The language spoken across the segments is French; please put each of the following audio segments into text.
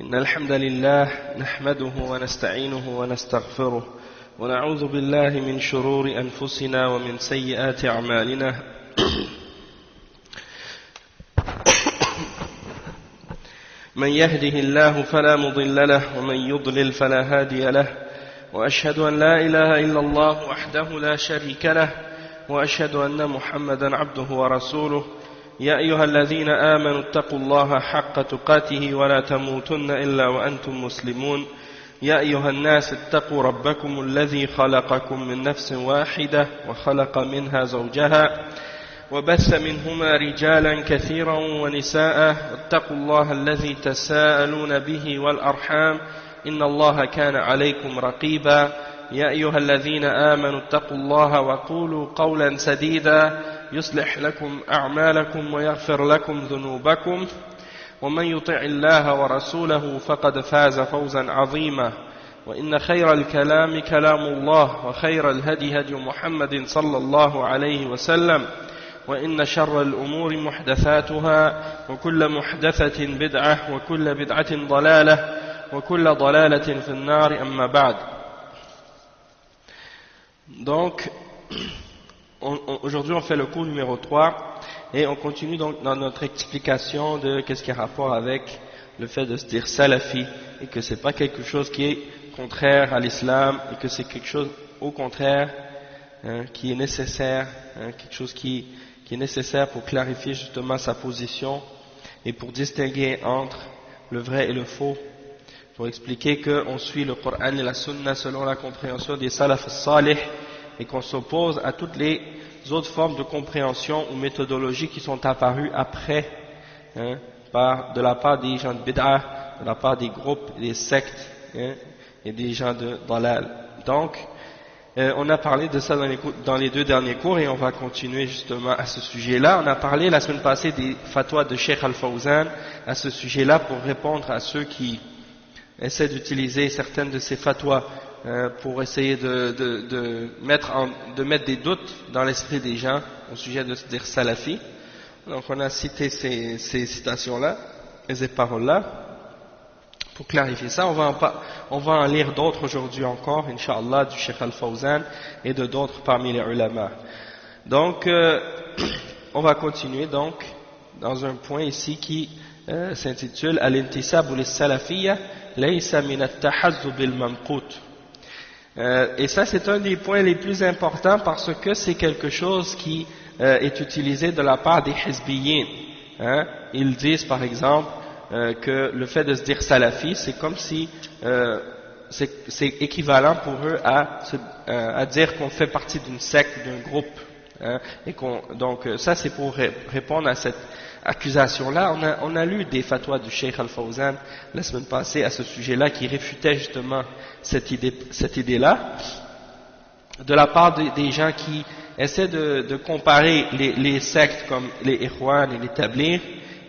إن الحمد لله نحمده ونستعينه ونستغفره ونعوذ بالله من شرور أنفسنا ومن سيئات أعمالنا من يهده الله فلا مضل له ومن يضلل فلا هادي له وأشهد أن لا إله إلا الله وحده لا شريك له وأشهد أن محمدا عبده ورسوله يا أيها الذين آمنوا اتقوا الله حق تقاته ولا تموتن إلا وأنتم مسلمون يا أيها الناس اتقوا ربكم الذي خلقكم من نفس واحدة وخلق منها زوجها وبث منهما رجالا كثيرا ونساء واتقوا الله الذي تساءلون به والأرحام إن الله كان عليكم رقيبا يا أيها الذين آمنوا اتقوا الله وقولوا قولا سديدا يصلح لكم أعمالكم ويغفر لكم ذنوبكم ومن يطع الله ورسوله فقد فاز فوزا عظيما وإن خير الكلام كلام الله وخير الهدي هدي محمد صلى الله عليه وسلم وإن شر الأمور محدثاتها وكل محدثة بدعة وكل بدعة ضلالة وكل ضلالة في النار أما بعد. Donc, aujourd'hui on fait le cours numéro 3 et on continue donc dans notre explication de qu'est-ce qui a rapport avec le fait de se dire salafi et que c'est pas quelque chose qui est contraire à l'islam et que c'est quelque chose au contraire qui est nécessaire, quelque chose qui est nécessaire pour clarifier justement sa position et pour distinguer entre le vrai et le faux, pour expliquer qu'on suit le Coran et la Sunna selon la compréhension des salaf salih et qu'on s'oppose à toutes les autres formes de compréhension ou méthodologies qui sont apparues après, de la part des gens de bid'ah, de la part des groupes, des sectes et des gens de dalal. Donc, on a parlé de ça dans les deux derniers cours et on va continuer justement à ce sujet-là. On a parlé la semaine passée des fatwas de Cheikh Al-Fawzan à ce sujet-là pour répondre à ceux qui essaient d'utiliser certaines de ces fatwas pour essayer de mettre des doutes dans l'esprit des gens au sujet de se dire salafi. Donc on a cité ces citations-là et ces paroles-là. Pour clarifier ça, on va en lire d'autres aujourd'hui encore, Inch'Allah, du Cheikh Al-Fawzan et de d'autres parmi les ulama. Donc, on va continuer donc dans un point ici qui s'intitule Al-intisab lis-salafiyya laysa min at-tahazzub al-mamqut. Et ça, c'est un des points les plus importants parce que c'est quelque chose qui est utilisé de la part des hizbiyyin. Ils disent par exemple que le fait de se dire salafi, c'est comme si c'est équivalent pour eux à dire qu'on fait partie d'une secte, d'un groupe. Donc ça c'est pour répondre à cette accusation-là. On a lu des fatwas du Cheikh Al-Fawzan la semaine passée à ce sujet-là qui réfutaient justement cette idée-là de la part des gens qui essaient de comparer les sectes comme les Ikhwan et les Tabligh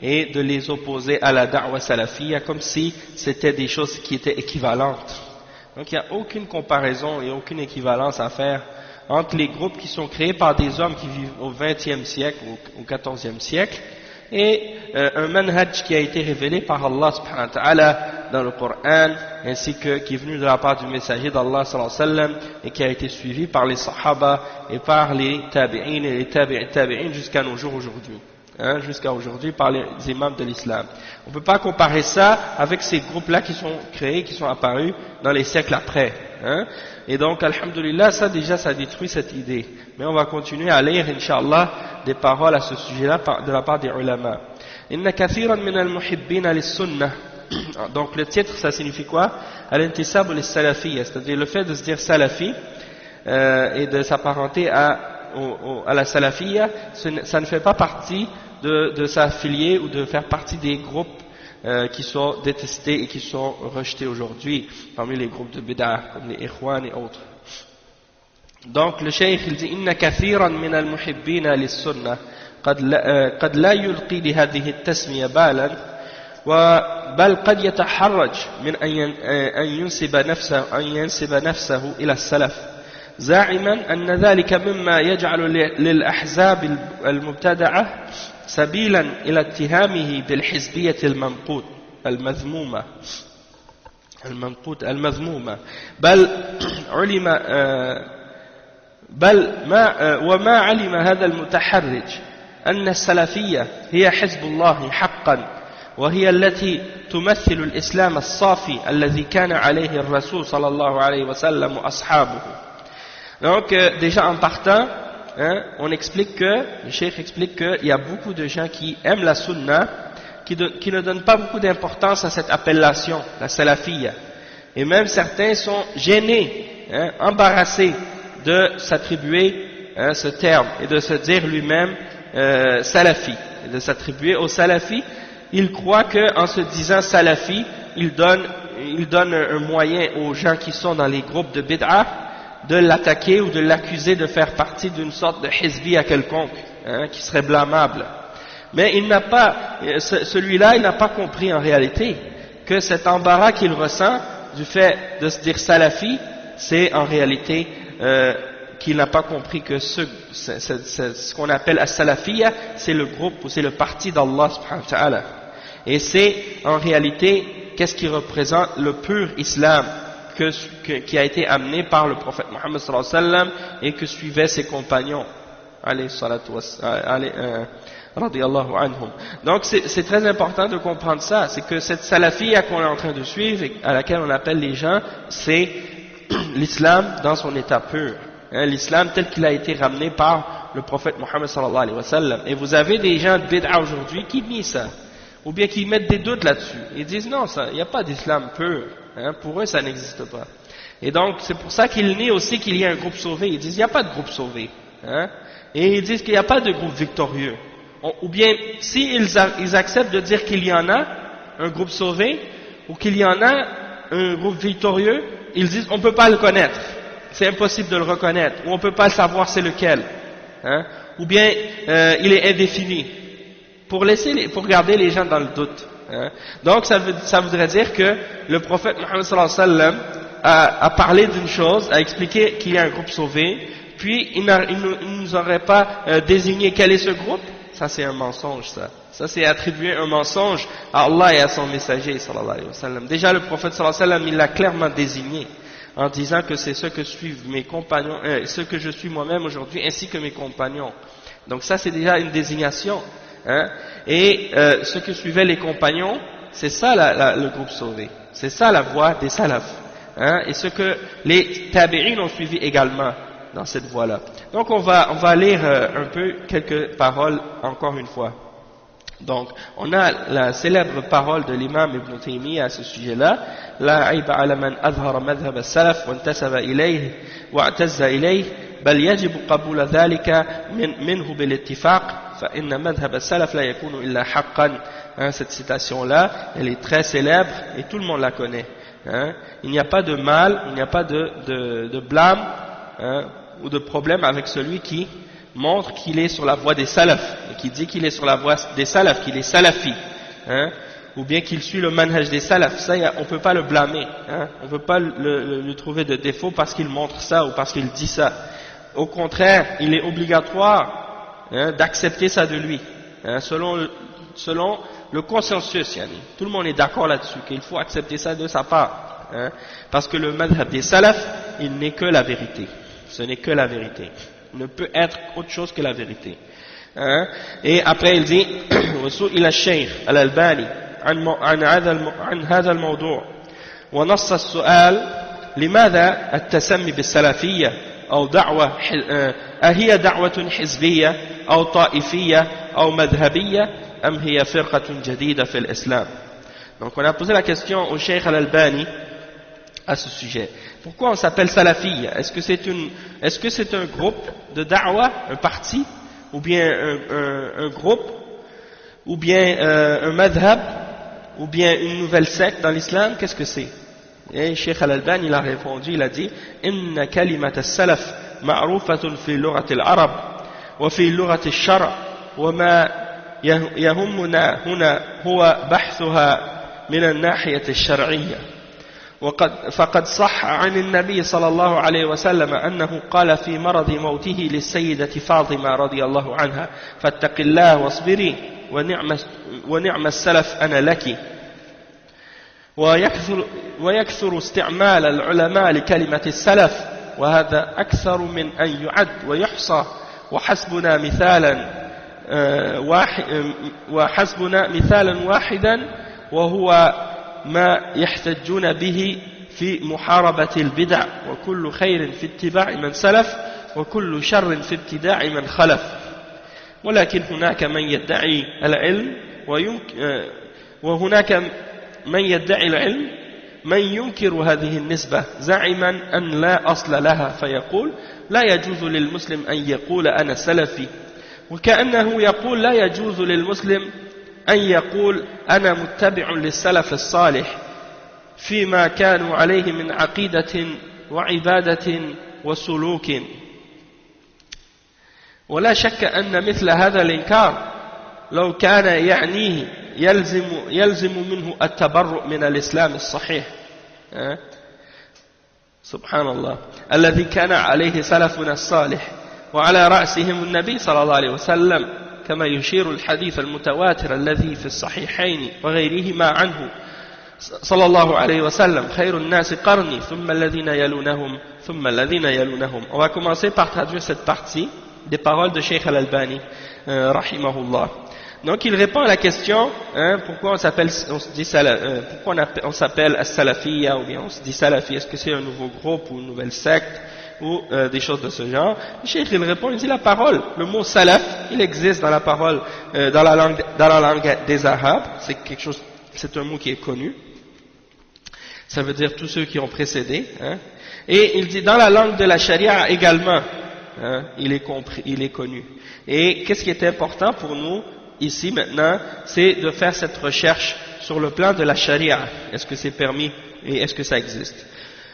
et de les opposer à la da'wa salafiyya comme si c'était des choses qui étaient équivalentes. Donc il n'y a aucune comparaison et aucune équivalence à faire entre les groupes qui sont créés par des hommes qui vivent au XXe siècle ou au XIVe siècle et un manhaj qui a été révélé par Allah subhanahu wa ta'ala dans le Coran ainsi que qui est venu de la part du messager d'Allah sallallahu alayhi wa sallam et qui a été suivi par les sahaba et par les tabi'in et les tabi'in jusqu'à nos jours aujourd'hui. Jusqu'à aujourd'hui par les imams de l'islam. On ne peut pas comparer ça avec ces groupes-là qui sont créés, qui sont apparus dans les siècles après. Et donc, alhamdulillah, ça déjà, ça détruit cette idée. Mais on va continuer à lire, Inch'Allah, des paroles à ce sujet-là de la part des ulama. Inna kathiran min al-muhibbina lis-sunnah. Donc, le titre, ça signifie quoi? Al-intisab lis-salafiyya, c'est-à-dire le fait de se dire salafi et de s'apparenter à la salafiyya, ça ne fait pas partie de s'affilier ou de faire partie des groupes qui sont détestés et qui sont rejetés aujourd'hui parmi les groupes de bid'ah comme les Ikhwan et autres. Donc le cheikh il dit inna kathiran min al-muhibbina lis-sunnah قد لا يلقي لهذه التسمية بالا بل قد يتحرج من أن ينسب نفسه إلى السلف زاعما أن ذلك مما يجعل للأحزاب المبتدعة سبيلا إلى اتهامه بالحزبية الممقوت المذمومة المذمومة بل علم بل ما وما علم هذا المتحرج أن السلفية هي حزب الله حقا وهي التي تمثل الإسلام الصافي الذي كان عليه الرسول صلى الله عليه وسلم وأصحابه. Donc déjà en partant, on explique que, le cheikh explique qu'il y a beaucoup de gens qui aiment la sunna, qui ne donnent pas beaucoup d'importance à cette appellation, la salafiyya. Et même certains sont gênés, embarrassés de s'attribuer ce terme et de se dire lui-même salafi, et de s'attribuer au salafi. Il croit qu'en se disant salafi, il donne un moyen aux gens qui sont dans les groupes de bid'ah de l'attaquer ou de l'accuser de faire partie d'une sorte de hizbiyya quelconque, qui serait blâmable. Mais il n'a pas, celui-là, il n'a pas compris en réalité que cet embarras qu'il ressent du fait de se dire salafi, c'est en réalité qu'il n'a pas compris que ce qu'on appelle as-salafiyya, c'est le groupe ou c'est le parti d'Allah subhanahu wa ta'ala. Et c'est en réalité qu'est-ce qui représente le pur islam qui a été amené par le prophète Mohammed sallallahu alayhi wa sallam et que suivaient ses compagnons radiyallahu anhum. Donc c'est très important de comprendre ça, c'est que cette salafiyya qu'on est en train de suivre et à laquelle on appelle les gens, c'est l'islam dans son état pur, l'islam tel qu'il a été ramené par le prophète Mohammed sallallahu alayhi wa sallam. Et vous avez des gens de bid'a aujourd'hui qui nient ça, ou bien qui mettent des doutes là-dessus. Ils disent non, il n'y a pas d'islam pur, pour eux ça n'existe pas. Et donc c'est pour ça qu'ils nient aussi qu'il y a un groupe sauvé. Ils disent il n'y a pas de groupe sauvé, et ils disent qu'il n'y a pas de groupe victorieux. Ou bien si ils acceptent de dire qu'il y en a un groupe sauvé, ou qu'il y en a un groupe victorieux, ils disent on ne peut pas le connaître, c'est impossible de le reconnaître, ou on ne peut pas savoir c'est lequel, ou bien il est indéfini, pour garder les gens dans le doute. Donc ça voudrait dire que le prophète Mohammed sallallahu alayhi wa sallam a parlé d'une chose, a expliqué qu'il y a un groupe sauvé, puis il ne nous aurait pas désigné quel est ce groupe. Ça c'est un mensonge, ça c'est attribuer un mensonge à Allah et à son messager sallallahu alayhi wa sallam. Déjà le prophète sallallahu alayhi wa sallam il l'a clairement désigné en disant que c'est ceux que suivent mes compagnons, ceux que je suis moi-même aujourd'hui ainsi que mes compagnons. Donc ça c'est déjà une désignation, et ceux que suivaient les compagnons, c'est ça le groupe sauvé, c'est ça la voie des salafs, et ce que les tabi'in ont suivi également dans cette voie-là. Donc on va lire un peu quelques paroles encore une fois. Donc on a la célèbre parole de l'imam Ibn Taymiyyah à ce sujet-là: La aiba ala man adhara madhhab as-salaf wa intasaba ilayhi wa i'tazza ilayhi bal yajib qabula dhalika minhu bil ittifaq fa inna madhhab as-salaf la yakunu illa haqqan. Cette citation-là, elle est très célèbre et tout le monde la connaît. Il n'y a pas de mal, il n'y a pas de blâme, ou de problème avec celui qui montre qu'il est sur la voie des salafs, et qui dit qu'il est sur la voie des salafs, qu'il est salafi, ou bien qu'il suit le manhaj des salafs. Ça, on ne peut pas le blâmer, on ne peut pas lui trouver de défaut parce qu'il montre ça ou parce qu'il dit ça. Au contraire, il est obligatoire d'accepter ça de lui, selon le consensus, tout le monde est d'accord là-dessus, qu'il faut accepter ça de sa part, parce que le madhab des salafs, il n'est que la vérité. Ce n'est que la vérité. Il ne peut être autre chose que la vérité. Et après il dit وسئل الشيخ الألباني عن هذا الموضوع ونص السؤال لماذا التسمي بالسلفية أو دعوة أهي دعوة حزبية أو طائفية أو مذهبية أم هي فرقة جديدة في الإسلام. Donc on a posé la question au Cheikh Al-Albani à ce sujet. Pourquoi on s'appelle salafiyya? Est-ce que c'est un groupe de da'wa, un parti, ou bien un groupe, ou bien un madhab, ou bien une nouvelle secte dans l'islam? Qu'est-ce que c'est? Et Cheikh Al-Albani il a répondu, il a dit inna kalimat as-salaf ma'rufatun fi lughati al-arab wa fi lughati ash-shar' wa ma yahummuna huna huwa bahthuha min an-nahiyati ash-shar'iyyah. فقد صح عن النبي صلى الله عليه وسلم أنه قال في مرض موته للسيدة فاطمة رضي الله عنها فاتق الله واصبري ونعم السلف أنا لك ويكثر استعمال العلماء لكلمة السلف وهذا أكثر من أن يعد ويحصى وحسبنا مثالا واحدا وهو ما يحتجون به في محاربة البدع وكل خير في اتباع من سلف وكل شر في ابتداع من خلف ولكن هناك من يدعي العلم وهناك من يدعي العلم من ينكر هذه النسبة زعما أن لا أصل لها فيقول لا يجوز للمسلم أن يقول أنا سلفي وكأنه يقول لا يجوز للمسلم أن يقول أنا متبع للسلف الصالح فيما كانوا عليه من عقيدة وعبادة وسلوك ولا شك أن مثل هذا الإنكار لو كان يعنيه يلزم منه التبرؤ من الإسلام الصحيح سبحان الله الذي كان عليه سلفنا الصالح وعلى رأسهم النبي صلى الله عليه وسلم كما يشير الحديث المتواتر الذي في الصحيحين وغيرهما عنه صلى الله عليه وسلم خير الناس قرني ثم الذين يلونهم ثم الذين يلونهم. On va commencer par traduire cette partie des paroles de Cheikh Al-Albani rahimahullah. Donc il répond à la question pourquoi on s'appelle on s'appelle As-Salafiyya ou bien on se dit Salafi, est-ce que c'est un nouveau groupe ou une nouvelle secte ou des choses de ce genre. Le Cheikh il répond, il dit la parole, le mot salaf, il existe dans la parole dans la langue des Arabes, c'est un mot qui est connu. Ça veut dire tous ceux qui ont précédé. Et il dit dans la langue de la charia également, il est connu. Et qu'est-ce qui est important pour nous ici maintenant, c'est de faire cette recherche sur le plan de la charia. Est-ce que c'est permis et est-ce que ça existe?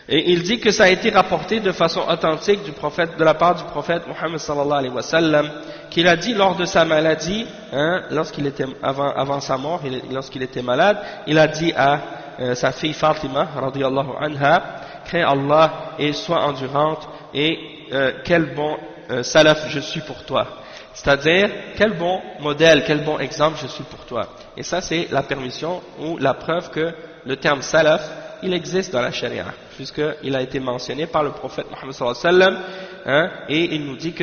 Et il dit que ça a été rapporté de façon authentique de la part du prophète Mohammed sallallahu alayhi wa sallam, qu'il a dit lors de sa maladie, lorsqu'il était avant sa mort, lorsqu'il était malade, il a dit à sa fille Fatima radiyallahu anha, crains Allah et sois endurante et quel bon salaf je suis pour toi. C'est-à-dire, quel bon modèle, quel bon exemple je suis pour toi. Et ça, c'est la permission ou la preuve que le terme salaf, il existe dans la charia, puisqu'il a été mentionné par le prophète Mohammed sallallahu alayhi wa sallam, et il nous dit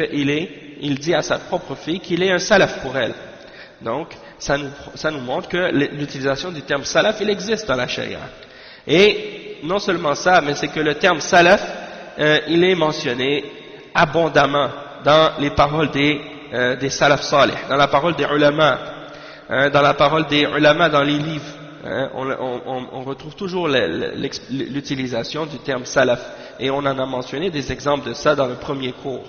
il dit à sa propre fille qu'il est un salaf pour elle. Donc, ça nous montre que l'utilisation du terme salaf, il existe dans la charia. Et non seulement ça, mais c'est que le terme salaf, il est mentionné abondamment dans les paroles des salaf salih, dans la parole des ulama, dans la parole des ulama dans les livres. On retrouve toujours l'utilisation du terme salaf et on en a mentionné des exemples de ça dans le premier cours.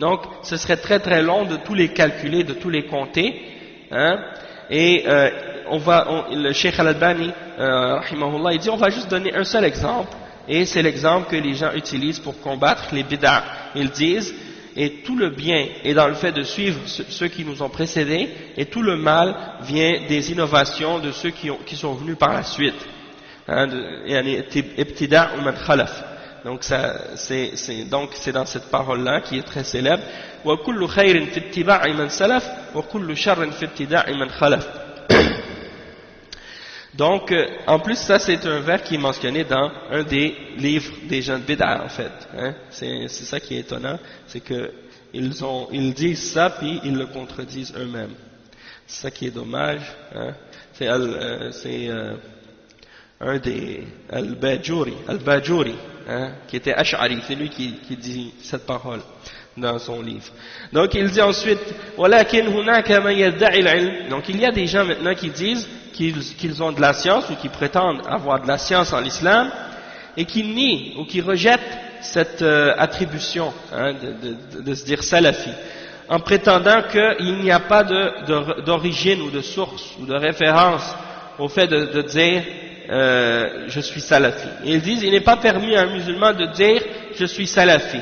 Donc ce serait très très long de tous les calculer, de tous les compter, et le Cheikh Al-Albani rahimahullah, il dit on va juste donner un seul exemple et c'est l'exemple que les gens utilisent pour combattre les bid'ah. Ils disent et tout le bien est dans le fait de suivre ceux qui nous ont précédés, et tout le mal vient des innovations de ceux qui sont venus par la suite. Ibtida' ou man khalaf. Donc c'est dans cette parole-là qui est très célèbre. Wa kullu khayrin fi ittiba'i man salaf wa kullu sharrin fi ibtida'i man khalaf. Donc, en plus, ça c'est un vers qui est mentionné dans un des livres des gens de Bid'a en fait. C'est ça qui est étonnant, c'est que ils disent ça puis ils le contredisent eux-mêmes. C'est ça qui est dommage. C'est un des Al-Bajuri, qui était Ash'ari, c'est lui qui dit cette parole dans son livre. Donc il dit ensuite, وَلَكِنْ هُنَاكَ مَنْ يَدَّعِ الْعِلْمِ. Donc il y a des gens maintenant qui disent qu'ils ont de la science ou qui prétendent avoir de la science en l'islam et qui nient ou qui rejettent cette attribution de se dire salafi en prétendant qu'il n'y a pas d'origine ou de source ou de référence au fait de dire je suis salafi. Et ils disent il n'est pas permis à un musulman de dire je suis salafi.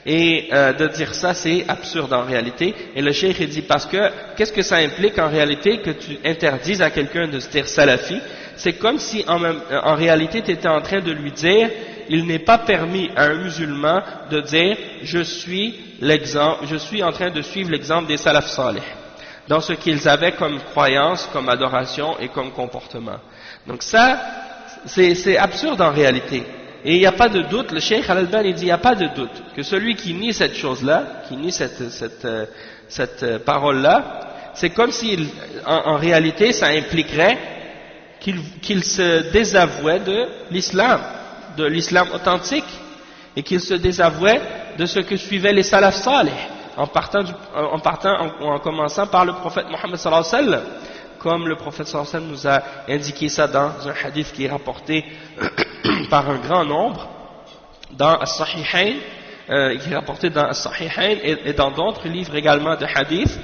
Et de dire ça, c'est absurde en réalité. Et le cheikh dit parce que qu'est-ce que ça implique en réalité que tu interdises à quelqu'un de se dire salafi? C'est comme si en réalité tu étais en train de lui dire il n'est pas permis à un musulman de dire je suis en train de suivre l'exemple des salaf salih. dans ce qu'ils avaient comme croyance, comme adoration et comme comportement. Donc ça, c'est absurde en réalité. Et il n'y a pas de doute, le Cheikh Al-Albani dit, il n'y a pas de doute, que celui qui nie cette chose-là, qui nie cette parole-là, c'est comme si, en réalité, ça impliquerait qu'il se désavouait de l'islam authentique, et qu'il se désavouait de ce que suivaient les salaf salih, en commençant par le prophète Mohammed sallallahu alayhi wa sallam, comme le prophète sallallahu alayhi wa sallam nous a indiqué ça dans un hadith qui est rapporté par un grand nombre dans As-Sahihayn, qui est rapporté dans As-Sahihayn et dans d'autres livres également de hadith,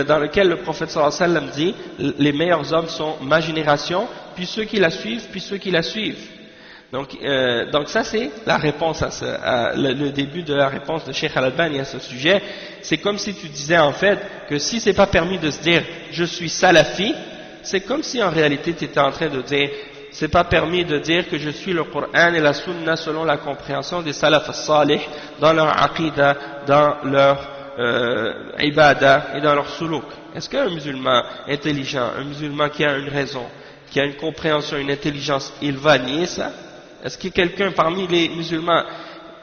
dans lequel le prophète sallallahu alayhi wa sallam dit les meilleurs hommes sont ma génération, puis ceux qui la suivent, puis ceux qui la suivent. Donc ça c'est la réponse le début de la réponse de Cheikh Al-Albani à ce sujet. C'est comme si tu disais en fait que si c'est pas permis de se dire je suis salafi, c'est comme si en réalité tu étais en train de dire c'est pas permis de dire que je suis le Coran et la Sunna selon la compréhension des salaf salih dans leur aqidah, dans leur ibadah et dans leur suluk. Est-ce qu'un musulman intelligent, un musulman qui a une raison, qui a une compréhension, une intelligence, il va nier ça? Est-ce que quelqu'un parmi les musulmans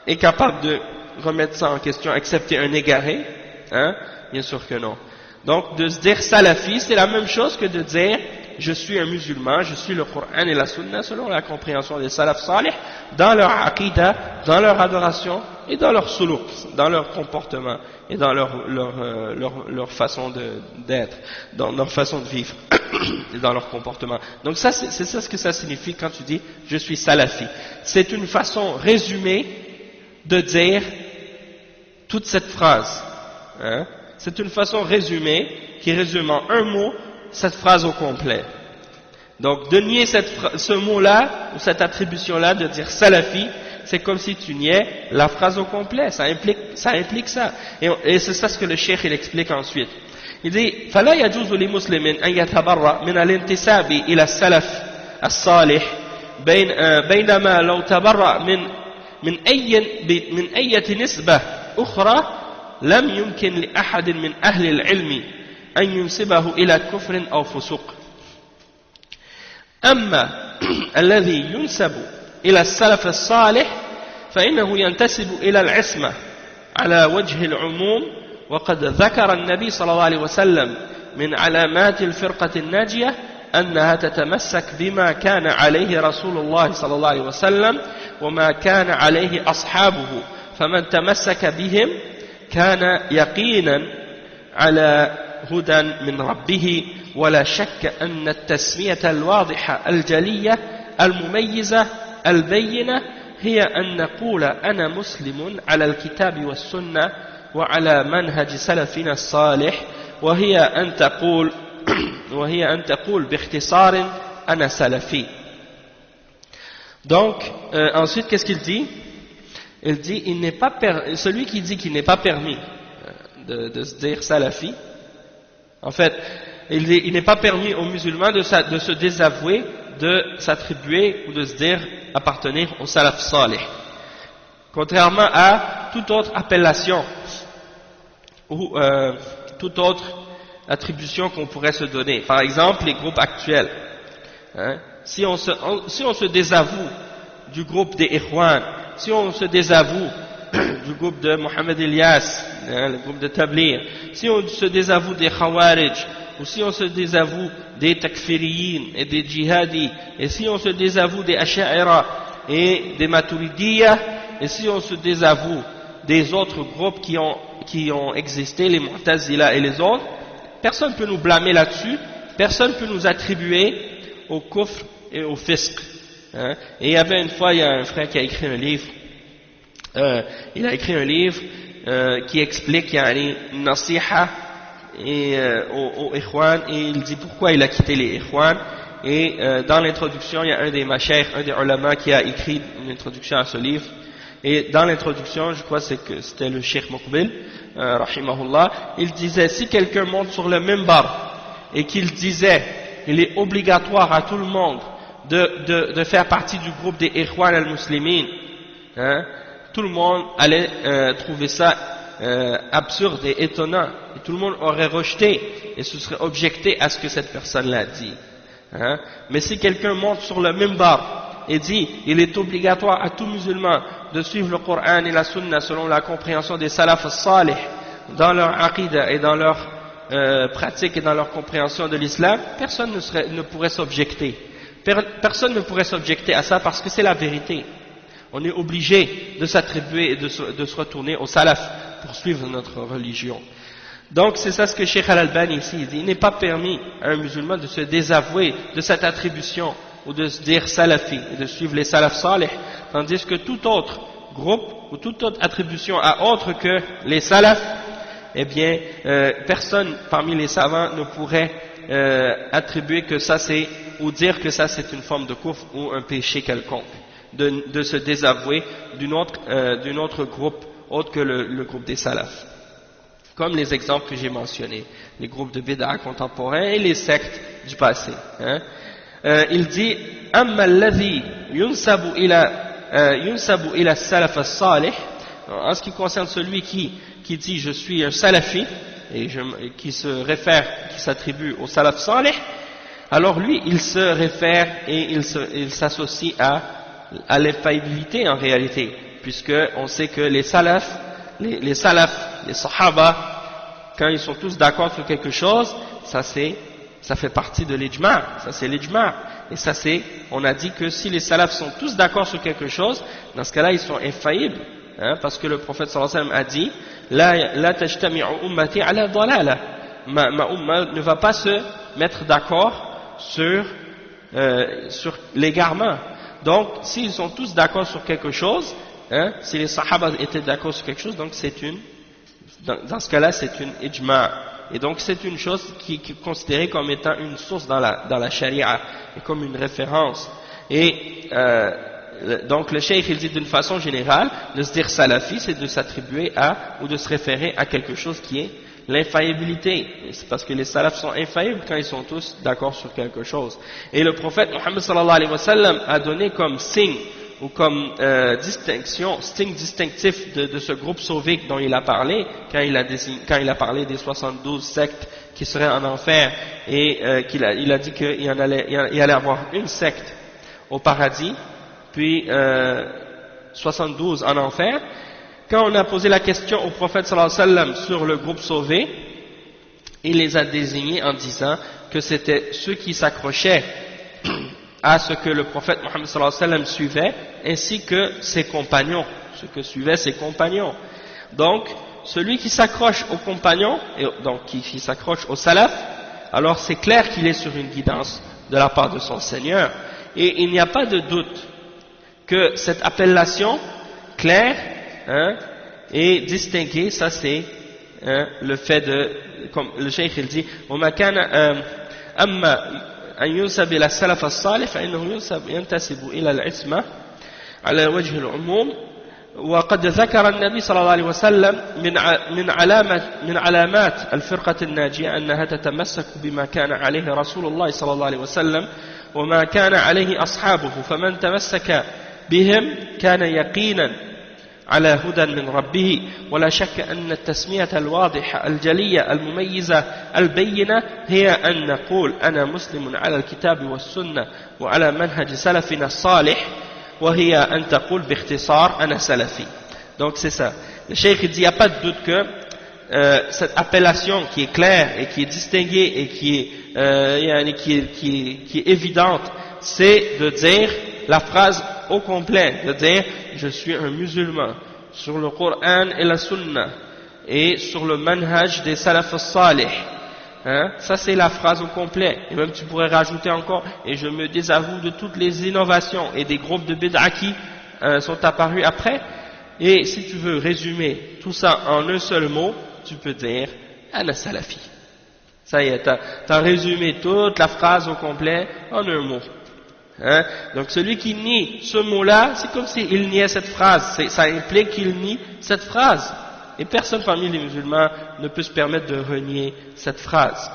est capable de remettre ça en question, accepter un égaré? Hein? Bien sûr que non. Donc de se dire salafi, c'est la même chose que de dire je suis un musulman, je suis le Coran et la Sunna selon la compréhension des salaf salih dans leur aqidah, dans leur adoration et dans leur suluk, dans leur comportement et dans leur façon d'être, dans leur façon de vivre et dans leur comportement. Donc ça, c'est ça ce que ça signifie quand tu dis je suis salafi. C'est une façon résumée de dire toute cette phrase. Hein? C'est une façon résumée qui résume en un mot cette phrase au complet. Donc de nier ce mot-là ou cette attribution-là de dire salafi, c'est comme si tu niais la phrase au complet, ça implique ça. Et c'est ça ce que le cheikh il explique ensuite. Il dit فلا يجوز لمسلم أن يتبرأ من الانتساب إلى السلف الصالح بينما لو تبرأ من أي نسبة أخرى لم يمكن لأحد من أهل العلم أن ينسبه إلى كفر أو فسوق. أما الذي ينسب إلى السلف الصالح فإنه ينتسب إلى العصمة على وجه العموم، وقد ذكر النبي صلى الله عليه وسلم من علامات الفرقة الناجية أنها تتمسك بما كان عليه رسول الله صلى الله عليه وسلم وما كان عليه أصحابه، فمن تمسك بهم كان يقينا على هدى من ربه، ولا شك أن التسمية الواضحة الجلية المميزة البينة هي أن نقول أنا مسلم على الكتاب والسنة وعلى منهج سلفنا الصالح، وهي أن تقول باختصار أنا سلفي. Donc ensuite qu'est-ce qu'il dit? Il dit celui qui dit qu'il n'est pas permis de se dire salafi, en fait il n'est pas permis aux musulmans de se désavouer, de s'attribuer ou de se dire appartenir au salaf salih, contrairement à toute autre appellation ou toute autre attribution qu'on pourrait se donner. Par exemple les groupes actuels, hein? Si on se désavoue du groupe des Ikhwan, si on se désavoue du groupe de Mohamed Ilyas, hein, le groupe de Tabligh, si on se désavoue des Khawarij, ou si on se désavoue des Takfiriyin et des Jihadis, et si on se désavoue des Asha'ira et des Maturidiyya, et si on se désavoue des autres groupes qui ont existé, les Mu'tazila et les autres, personne ne peut nous blâmer là-dessus, personne ne peut nous attribuer au kufr et au fisq. Hein? Et il y avait une fois, il y a un frère qui a écrit un livre, qui explique qu'il y a une nasiha aux Ikhwan, et il dit pourquoi il a quitté les Ikhwan. Et dans l'introduction, il y a un des mashayikh, un des ulama qui a écrit une introduction à ce livre. Et dans l'introduction, je crois que c'était le Cheikh Muqbil, rahimahullah, il disait si quelqu'un monte sur le minbar et qu'il disait il est obligatoire à tout le monde de faire partie du groupe des Ikhwan al-Muslimin, hein, tout le monde allait trouver ça absurde et étonnant, et tout le monde aurait rejeté et se serait objecté à ce que cette personne-là dit. Hein? Mais si quelqu'un monte sur le minbar et dit il est obligatoire à tout musulman de suivre le Coran et la Sunna selon la compréhension des salaf salih dans leur aqidah et dans leur pratique et dans leur compréhension de l'islam, personne ne pourrait s'objecter. Personne ne pourrait s'objecter à ça parce que c'est la vérité. On est obligé de s'attribuer et de se retourner au salaf pour suivre notre religion. Donc c'est ça ce que Cheikh Al-Albani ici dit. Il n'est pas permis à un musulman de se désavouer de cette attribution ou de se dire salafi et de suivre les salaf salih, tandis que tout autre groupe ou toute autre attribution à autre que les salaf, eh bien personne parmi les savants ne pourrait attribuer que ça c'est, ou dire que ça c'est une forme de kufr ou un péché quelconque, de se désavouer d'un autre groupe autre que le groupe des salafs. Comme les exemples que j'ai mentionnés, les groupes de bid'a contemporains et les sectes du passé. Hein. Il dit أما الذي ينسب إلى السلف الصالح, en ce qui concerne celui qui dit je suis un salafi et qui se réfère, qui s'attribue au salaf salih, alors lui il se réfère et il s'associe à l'infaillibilité en réalité, puisque on sait que les salafs, les sahaba, quand ils sont tous d'accord sur quelque chose, ça fait partie de l'ijma', ça c'est l'ijma', et ça c'est, on a dit que si les salafs sont tous d'accord sur quelque chose, dans ce cas-là ils sont infaillibles, hein, parce que le prophète sallallahu alayhi wa sallam a dit la tajtami'u ummati ala dalala, ma umma ne va pas se mettre d'accord sur l'égarement. Donc s'ils sont tous d'accord sur quelque chose, hein, si les sahaba étaient d'accord sur quelque chose, donc dans ce cas-là c'est une ijma', et donc c'est une chose qui est considérée comme étant une source dans la sharia et comme une référence. Et donc le cheikh il dit d'une façon générale, de se dire salafi c'est de s'attribuer à ou de se référer à quelque chose qui est l'infaillibilité. C'est parce que les salafs sont infaillibles quand ils sont tous d'accord sur quelque chose. Et le prophète Mohammed sallallahu alayhi wa sallam a donné comme signe ou comme signe distinctif de ce groupe sauvé dont il a parlé, quand il a parlé des 72 sectes qui seraient en enfer, et il a dit qu'il allait avoir une secte au paradis, puis 72 en enfer. Quand on a posé la question au prophète sallallahu alayhi wa sallam sur le groupe sauvé, il les a désignés en disant que c'était ceux qui s'accrochaient à ce que le prophète Mohammed sallallahu alayhi wa sallam suivait, ainsi que ses compagnons, ce que suivaient ses compagnons. Donc, celui qui s'accroche aux compagnons, et donc qui s'accroche au salaf, alors c'est clair qu'il est sur une guidance de la part de son Seigneur. Et il n'y a pas de doute que cette appellation claire, hein, et distinguée, ça c'est le fait de, comme le cheikh il dit, وَمَا كَانَ أَمَّا أن ينسب إلى السلف الصالح فإنه ينتسب إلى العصمة على وجه العموم. وقد ذكر النبي صلى الله عليه وسلم من علامات الفرقة الناجية أنها تتمسك بما كان عليه رسول الله صلى الله عليه وسلم وما كان عليه أصحابه، فمن تمسك بهم كان يقينا على هدى من ربه. ولا شك أن التسمية الواضحة الجلية المميزة البينة هي أن نقول أنا مسلم على الكتاب والسنة وعلى منهج سلفنا الصالح، وهي أن تقول باختصار أنا سلفي. Donc c'est ça. Le cheikh dit il n'y a pas de doute que cette appellation qui est claire et qui est distinguée et qui est évidente, c'est de dire la phrase au complet, de dire je suis un musulman sur le Coran et la Sunna et sur le manhaj des salaf salih. Hein? Ça c'est la phrase au complet. Et même tu pourrais rajouter encore et je me désavoue de toutes les innovations et des groupes de bid'a qui sont apparus après. Et si tu veux résumer tout ça en un seul mot, tu peux dire ana salafi. Ça y est, t'as résumé toute la phrase au complet en un mot. Hein? Donc celui qui nie ce mot-là, c'est comme s'il niait cette phrase. Ça implique qu'il nie cette phrase. Et personne parmi les musulmans ne peut se permettre de renier cette phrase.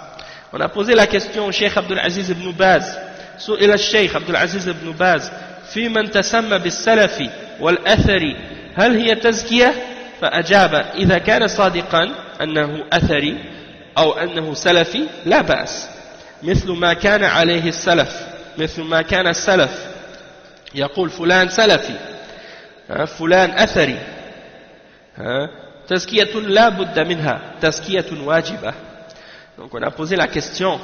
On a posé la question au Cheikh Abdul Aziz ibn Baz. سئل الشيخ عبد العزيز بن باز في من تسمى بالسلفي والأثري هل هي تزكية؟ فأجاب إذا كان صادقا أنه أثري أو أنه سلفي لا بأس مثل ما كان عليه السلف مثل ما كان السلف يقول فلان سلفي فلان أثري تزكية لا بد منها تزكية واجبة. Donc on a posé la question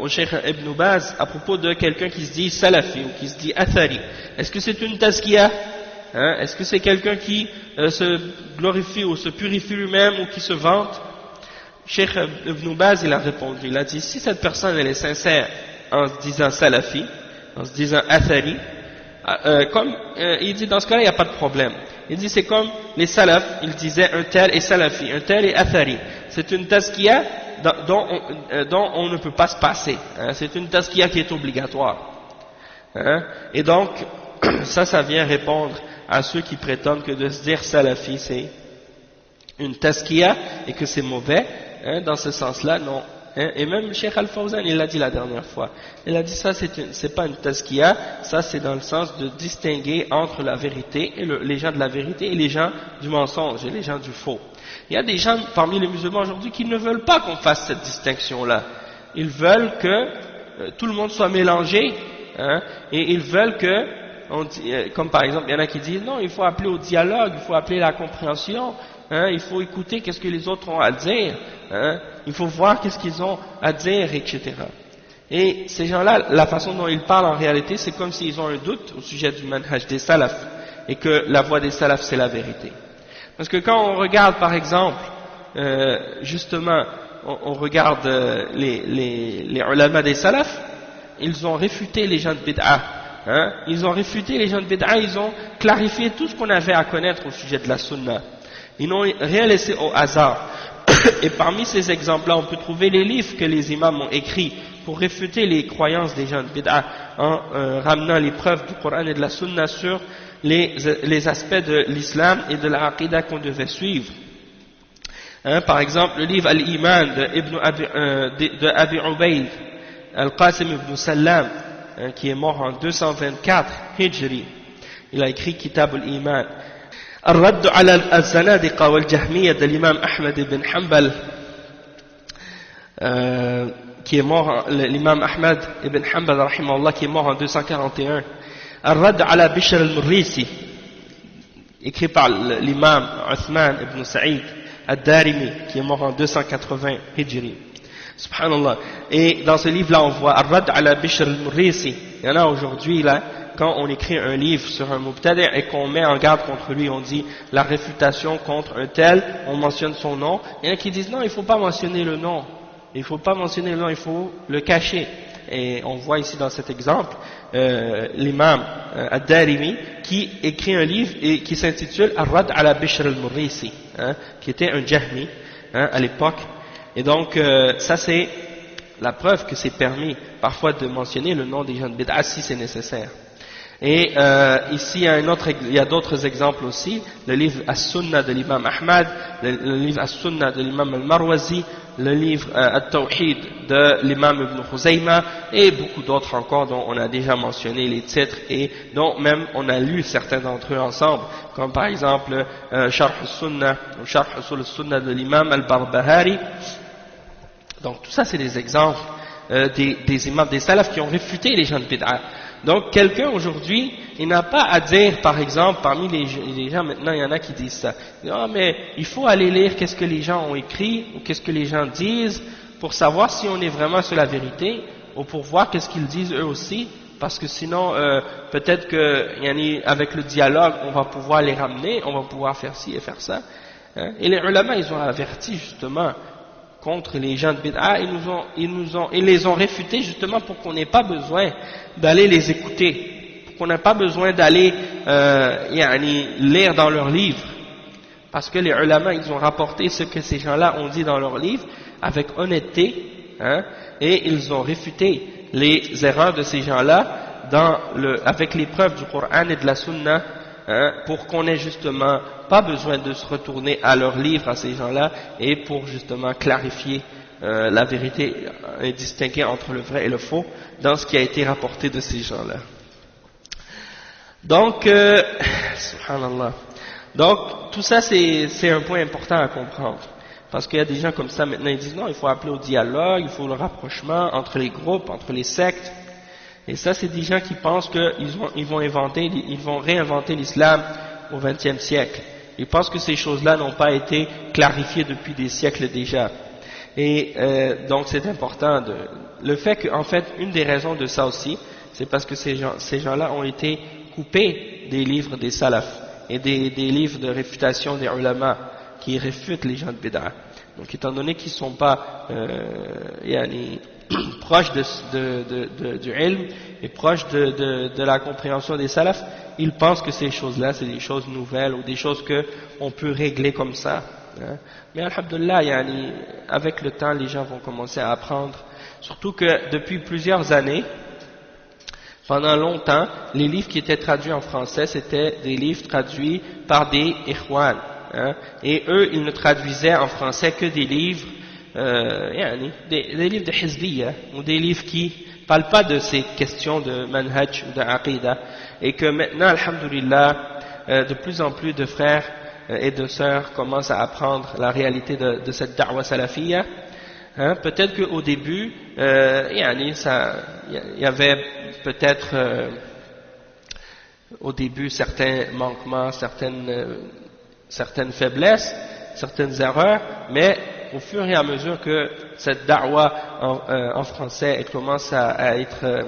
au Cheikh Ibn Baz à propos de quelqu'un qui se dit salafi ou qui se dit athari. Est-ce que c'est une tazkiya? Est-ce que c'est quelqu'un qui se glorifie ou se purifie lui-même ou qui se vante? Cheikh Ibn Baz il a répondu, il a dit si cette personne elle est sincère en se disant salafi, en se disant athari, il dit dans ce cas-là il n'y a pas de problème. Il dit c'est comme les salafs, ils disaient un tel est salafi, un tel est athari. C'est une tazkiya dont on ne peut pas se passer. C'est une tazkiya qui est obligatoire. Et donc, ça vient répondre à ceux qui prétendent que de se dire salafi c'est une tazkiya et que c'est mauvais. Dans ce sens-là, non. Et même Cheikh Al-Fawzan, il l'a dit la dernière fois. Il a dit ça, c'est pas une tazkiya, ça c'est dans le sens de distinguer entre la vérité, et les gens de la vérité et les gens du mensonge et les gens du faux. Il y a des gens parmi les musulmans aujourd'hui qui ne veulent pas qu'on fasse cette distinction-là. Ils veulent que tout le monde soit mélangé, et ils veulent que, comme par exemple, il y en a qui disent non, il faut appeler au dialogue, il faut appeler à la compréhension, il faut écouter qu'est-ce que les autres ont à dire, il faut voir qu'est-ce qu'ils ont à dire, etc. Et ces gens-là, la façon dont ils parlent en réalité, c'est comme s'ils ont un doute au sujet du manhaj des salafs, et que la voie des salafs c'est la vérité. Parce que quand on regarde par exemple, justement, on regarde les ulama des salafs, ils ont réfuté les gens de bid'a, ils ont réfuté les gens de bid'a, ils ont clarifié tout ce qu'on avait à connaître au sujet de la sunna. Ils n'ont rien laissé au hasard. Et parmi ces exemples-là, on peut trouver les livres que les imams ont écrits pour réfuter les croyances des gens de bid'a en ramenant les preuves du Coran et de la sunna sur les aspects de l'islam et de la aqidah qu'on devait suivre. Par exemple, le livre Al-Iman de Abi Ubayd Al-Qasim ibn Sallam, qui est mort en 224 Hijri. Il a écrit Kitab Al-Iman. الرد على الزنادقة والجهمية de l'imam Ahmed ibn Hanbal, qui est mort, l'imam Ahmed ibn Hanbal rahimahullah, qui est mort en 241. الرد على بشر المريسي, écrit par l'imam Uthman ibn Sa'id al-Darimi, qui est mort en 280 Hijri. Subhanallah. Et dans ce livre-là, on voit Ar-Rad ala Bishr al-Murrisi. Il y en a aujourd'hui, là, quand on écrit un livre sur un mubtadi' et qu'on met en garde contre lui, on dit la réfutation contre un tel, on mentionne son nom. Il y en a qui disent non, il ne faut pas mentionner le nom. Il ne faut pas mentionner le nom, il faut le cacher. Et on voit ici dans cet exemple l'imam Ad-Darimi qui écrit un livre et qui s'intitule Ar-Rad ala Bishr al-Murrisi, qui était un Jahmi à l'époque. Et donc ça c'est la preuve que c'est permis parfois de mentionner le nom des gens de bid'a si c'est nécessaire. Et ici il y a d'autres exemples aussi, le livre As-Sunnah de l'imam Ahmad, le livre As-Sunnah de l'imam Al-Marwazi, le livre At-Tawhid de l'imam Ibn Khuzayma et beaucoup d'autres encore dont on a déjà mentionné les titres et dont même on a lu certains d'entre eux ensemble, comme par exemple Sharh As-Sunnah ou Sharh Usul As-Sunnah de l'imam Al-Barbahari. Donc tout ça c'est des exemples des imams des salafs qui ont réfuté les gens de bid'a. Donc quelqu'un aujourd'hui, il n'a pas à dire, par exemple, parmi les gens maintenant, il y en a qui disent ça. Ah mais il faut aller lire qu'est-ce que les gens ont écrit ou qu'est-ce que les gens disent pour savoir si on est vraiment sur la vérité ou pour voir qu'est-ce qu'ils disent eux aussi, parce que sinon peut-être que avec le dialogue on va pouvoir les ramener, on va pouvoir faire ci et faire ça. Et les ulama ils ont averti justement contre les gens de bid'a, ils les ont réfutés justement pour qu'on n'ait pas besoin d'aller les écouter, pour qu'on n'ait pas besoin d'aller lire dans leurs livres, parce que les ulama ils ont rapporté ce que ces gens-là ont dit dans leurs livres avec honnêteté, et ils ont réfuté les erreurs de ces gens-là avec les preuves du Coran et de la Sunna, pour qu'on ait justement pas besoin de se retourner à leurs livres à ces gens-là et pour justement clarifier la vérité et distinguer entre le vrai et le faux dans ce qui a été rapporté de ces gens-là. Donc, subhanallah. Donc, tout ça, c'est un point important à comprendre. Parce qu'il y a des gens comme ça, maintenant, ils disent non, il faut appeler au dialogue, il faut le rapprochement entre les groupes, entre les sectes. Et ça, c'est des gens qui pensent qu'ils vont réinventer l'islam au XXe siècle. Ils pensent que ces choses-là n'ont pas été clarifiées depuis des siècles déjà. Et donc, c'est important. Le fait qu'en fait, une des raisons de ça aussi, c'est parce que ces gens-là ont été coupés des livres des salafs et des livres de réfutation des ulama qui réfutent les gens de bid'a. Donc, étant donné qu'ils ne sont pas proches du ilm et proches de la compréhension des salafs, ils pensent que ces choses-là, c'est des choses nouvelles ou des choses qu'on peut régler comme ça. Hein. Mais alhamdoulilah, avec le temps, les gens vont commencer à apprendre. Surtout que depuis plusieurs années, pendant longtemps, les livres qui étaient traduits en français, c'était des livres traduits par des ikhwan. Hein, et eux, ils ne traduisaient en français que des livres, des livres de hizbiyya, ou des livres qui ne parlent pas de ces questions de manhaj ou d'aqidah. Et que maintenant, alhamdoulilah, de plus en plus de frères et de sœurs commencent à apprendre la réalité de cette da'wa salafiyya. Hein, peut-être qu'au début, il y avait peut-être au début certains manquements, certaines faiblesses, certaines erreurs, mais au fur et à mesure que cette da'wa en français elle commence à être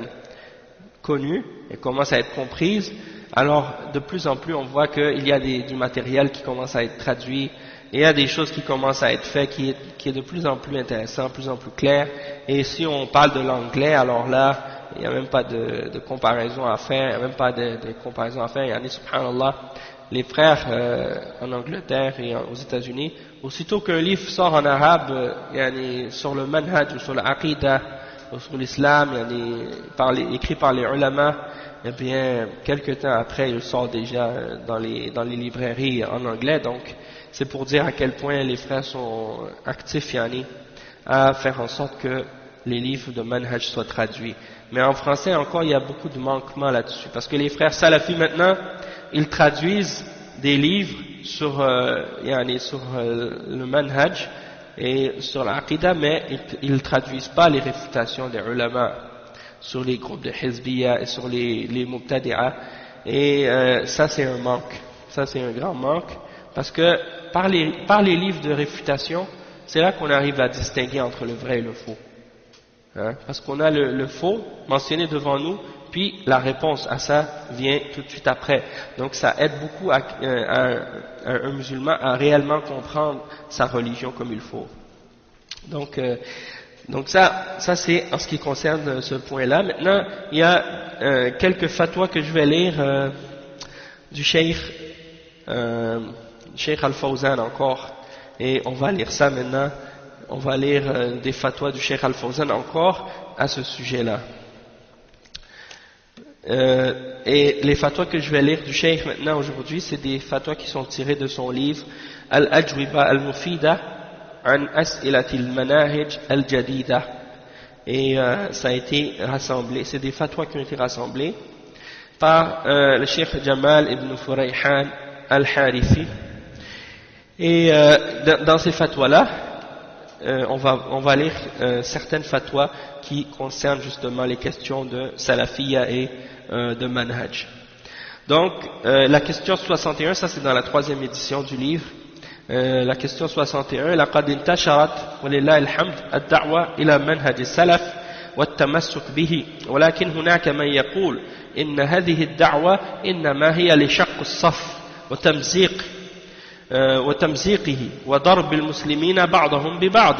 connue et commence à être comprise, alors de plus en plus on voit qu'il y a du matériel qui commence à être traduit et il y a des choses qui commencent à être faites qui est de plus en plus intéressant, de plus en plus clair. Et si on parle de l'anglais, alors là il n'y a même pas de comparaison à faire, il n'y a même pas de comparaison à faire. Subhanallah, les frères en Angleterre et aux États-Unis, aussitôt qu'un livre sort en arabe, sur le manhaj ou sur l'aqidah ou sur l'islam, écrit par les ulama, eh bien, quelques temps après, il sort déjà dans les librairies en anglais. Donc, c'est pour dire à quel point les frères sont actifs, à faire en sorte que les livres de manhaj soient traduits. Mais en français encore, il y a beaucoup de manquements là-dessus, parce que les frères salafis maintenant, ils traduisent des livres sur le manhaj et sur l'aqidah, mais ils ne traduisent pas les réfutations des ulama sur les groupes de hizbiyya et sur les mubtadi'a. Et ça c'est un manque, ça c'est un grand manque, parce que par les livres de réfutation, c'est là qu'on arrive à distinguer entre le vrai et le faux. Hein, parce qu'on a le faux mentionné devant nous, puis la réponse à ça vient tout de suite après. Donc ça aide beaucoup à un musulman à réellement comprendre sa religion comme il faut. Donc ça c'est en ce qui concerne ce point-là. Maintenant, il y a quelques fatwas que je vais lire du Cheikh Al-Fawzan encore, et on va lire ça maintenant. On va lire des fatwas du Cheikh Al-Fawzan encore à ce sujet-là. Et les fatwas que je vais lire du Cheikh maintenant aujourd'hui, c'est des fatwas qui sont tirés de son livre Al-Ajwiba Al-Mufida an As'ilatil Manahij Al-Jadida. Et ça a été rassemblé, c'est des fatwas qui ont été rassemblés par le Cheikh Jamal ibn Furayhan Al-Harithi. Et dans ces fatwas-là, on va lire certaines fatwas qui concernent justement les questions de salafiyya et de manhaj. Donc la question 61, ça c'est dans la 3e édition du livre. La question 61, لقد انتشرت ولله الحمد الدعوة إلى منهج السلف والتمسك به، ولكن هناك من يقول إن هذه الدعوة إنما هي لشق الصف وتمزيقه وضرب المسلمين بعضهم ببعض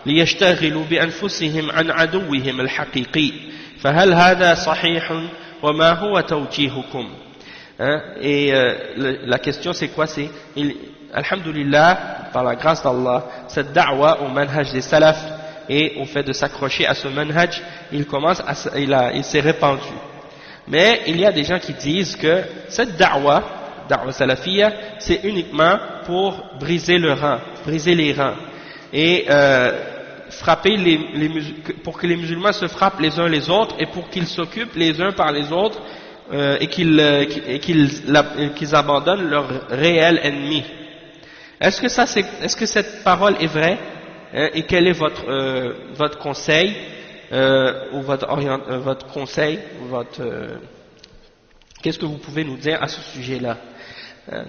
ليشتغلوا بأنفسهم عن عدوهم الحقيقي، فهل هذا صحيح وما هو توجيهكم؟ Et la question c'est quoi? C'est alhamdulillah, par la grâce d'Allah, cette da'wa au manhaj des salafs et au fait de s'accrocher à ce manhaj, il s'est répandu. Mais il y a des gens qui disent que cette da'wa salafiyya, c'est uniquement pour briser les rangs et frapper pour que les musulmans se frappent les uns les autres et pour qu'ils s'occupent les uns par les autres qu'ils abandonnent leur réel ennemi. Est-ce que cette parole est vraie, et quel est votre conseil, ou votre conseil, qu'est-ce que vous pouvez nous dire à ce sujet-là?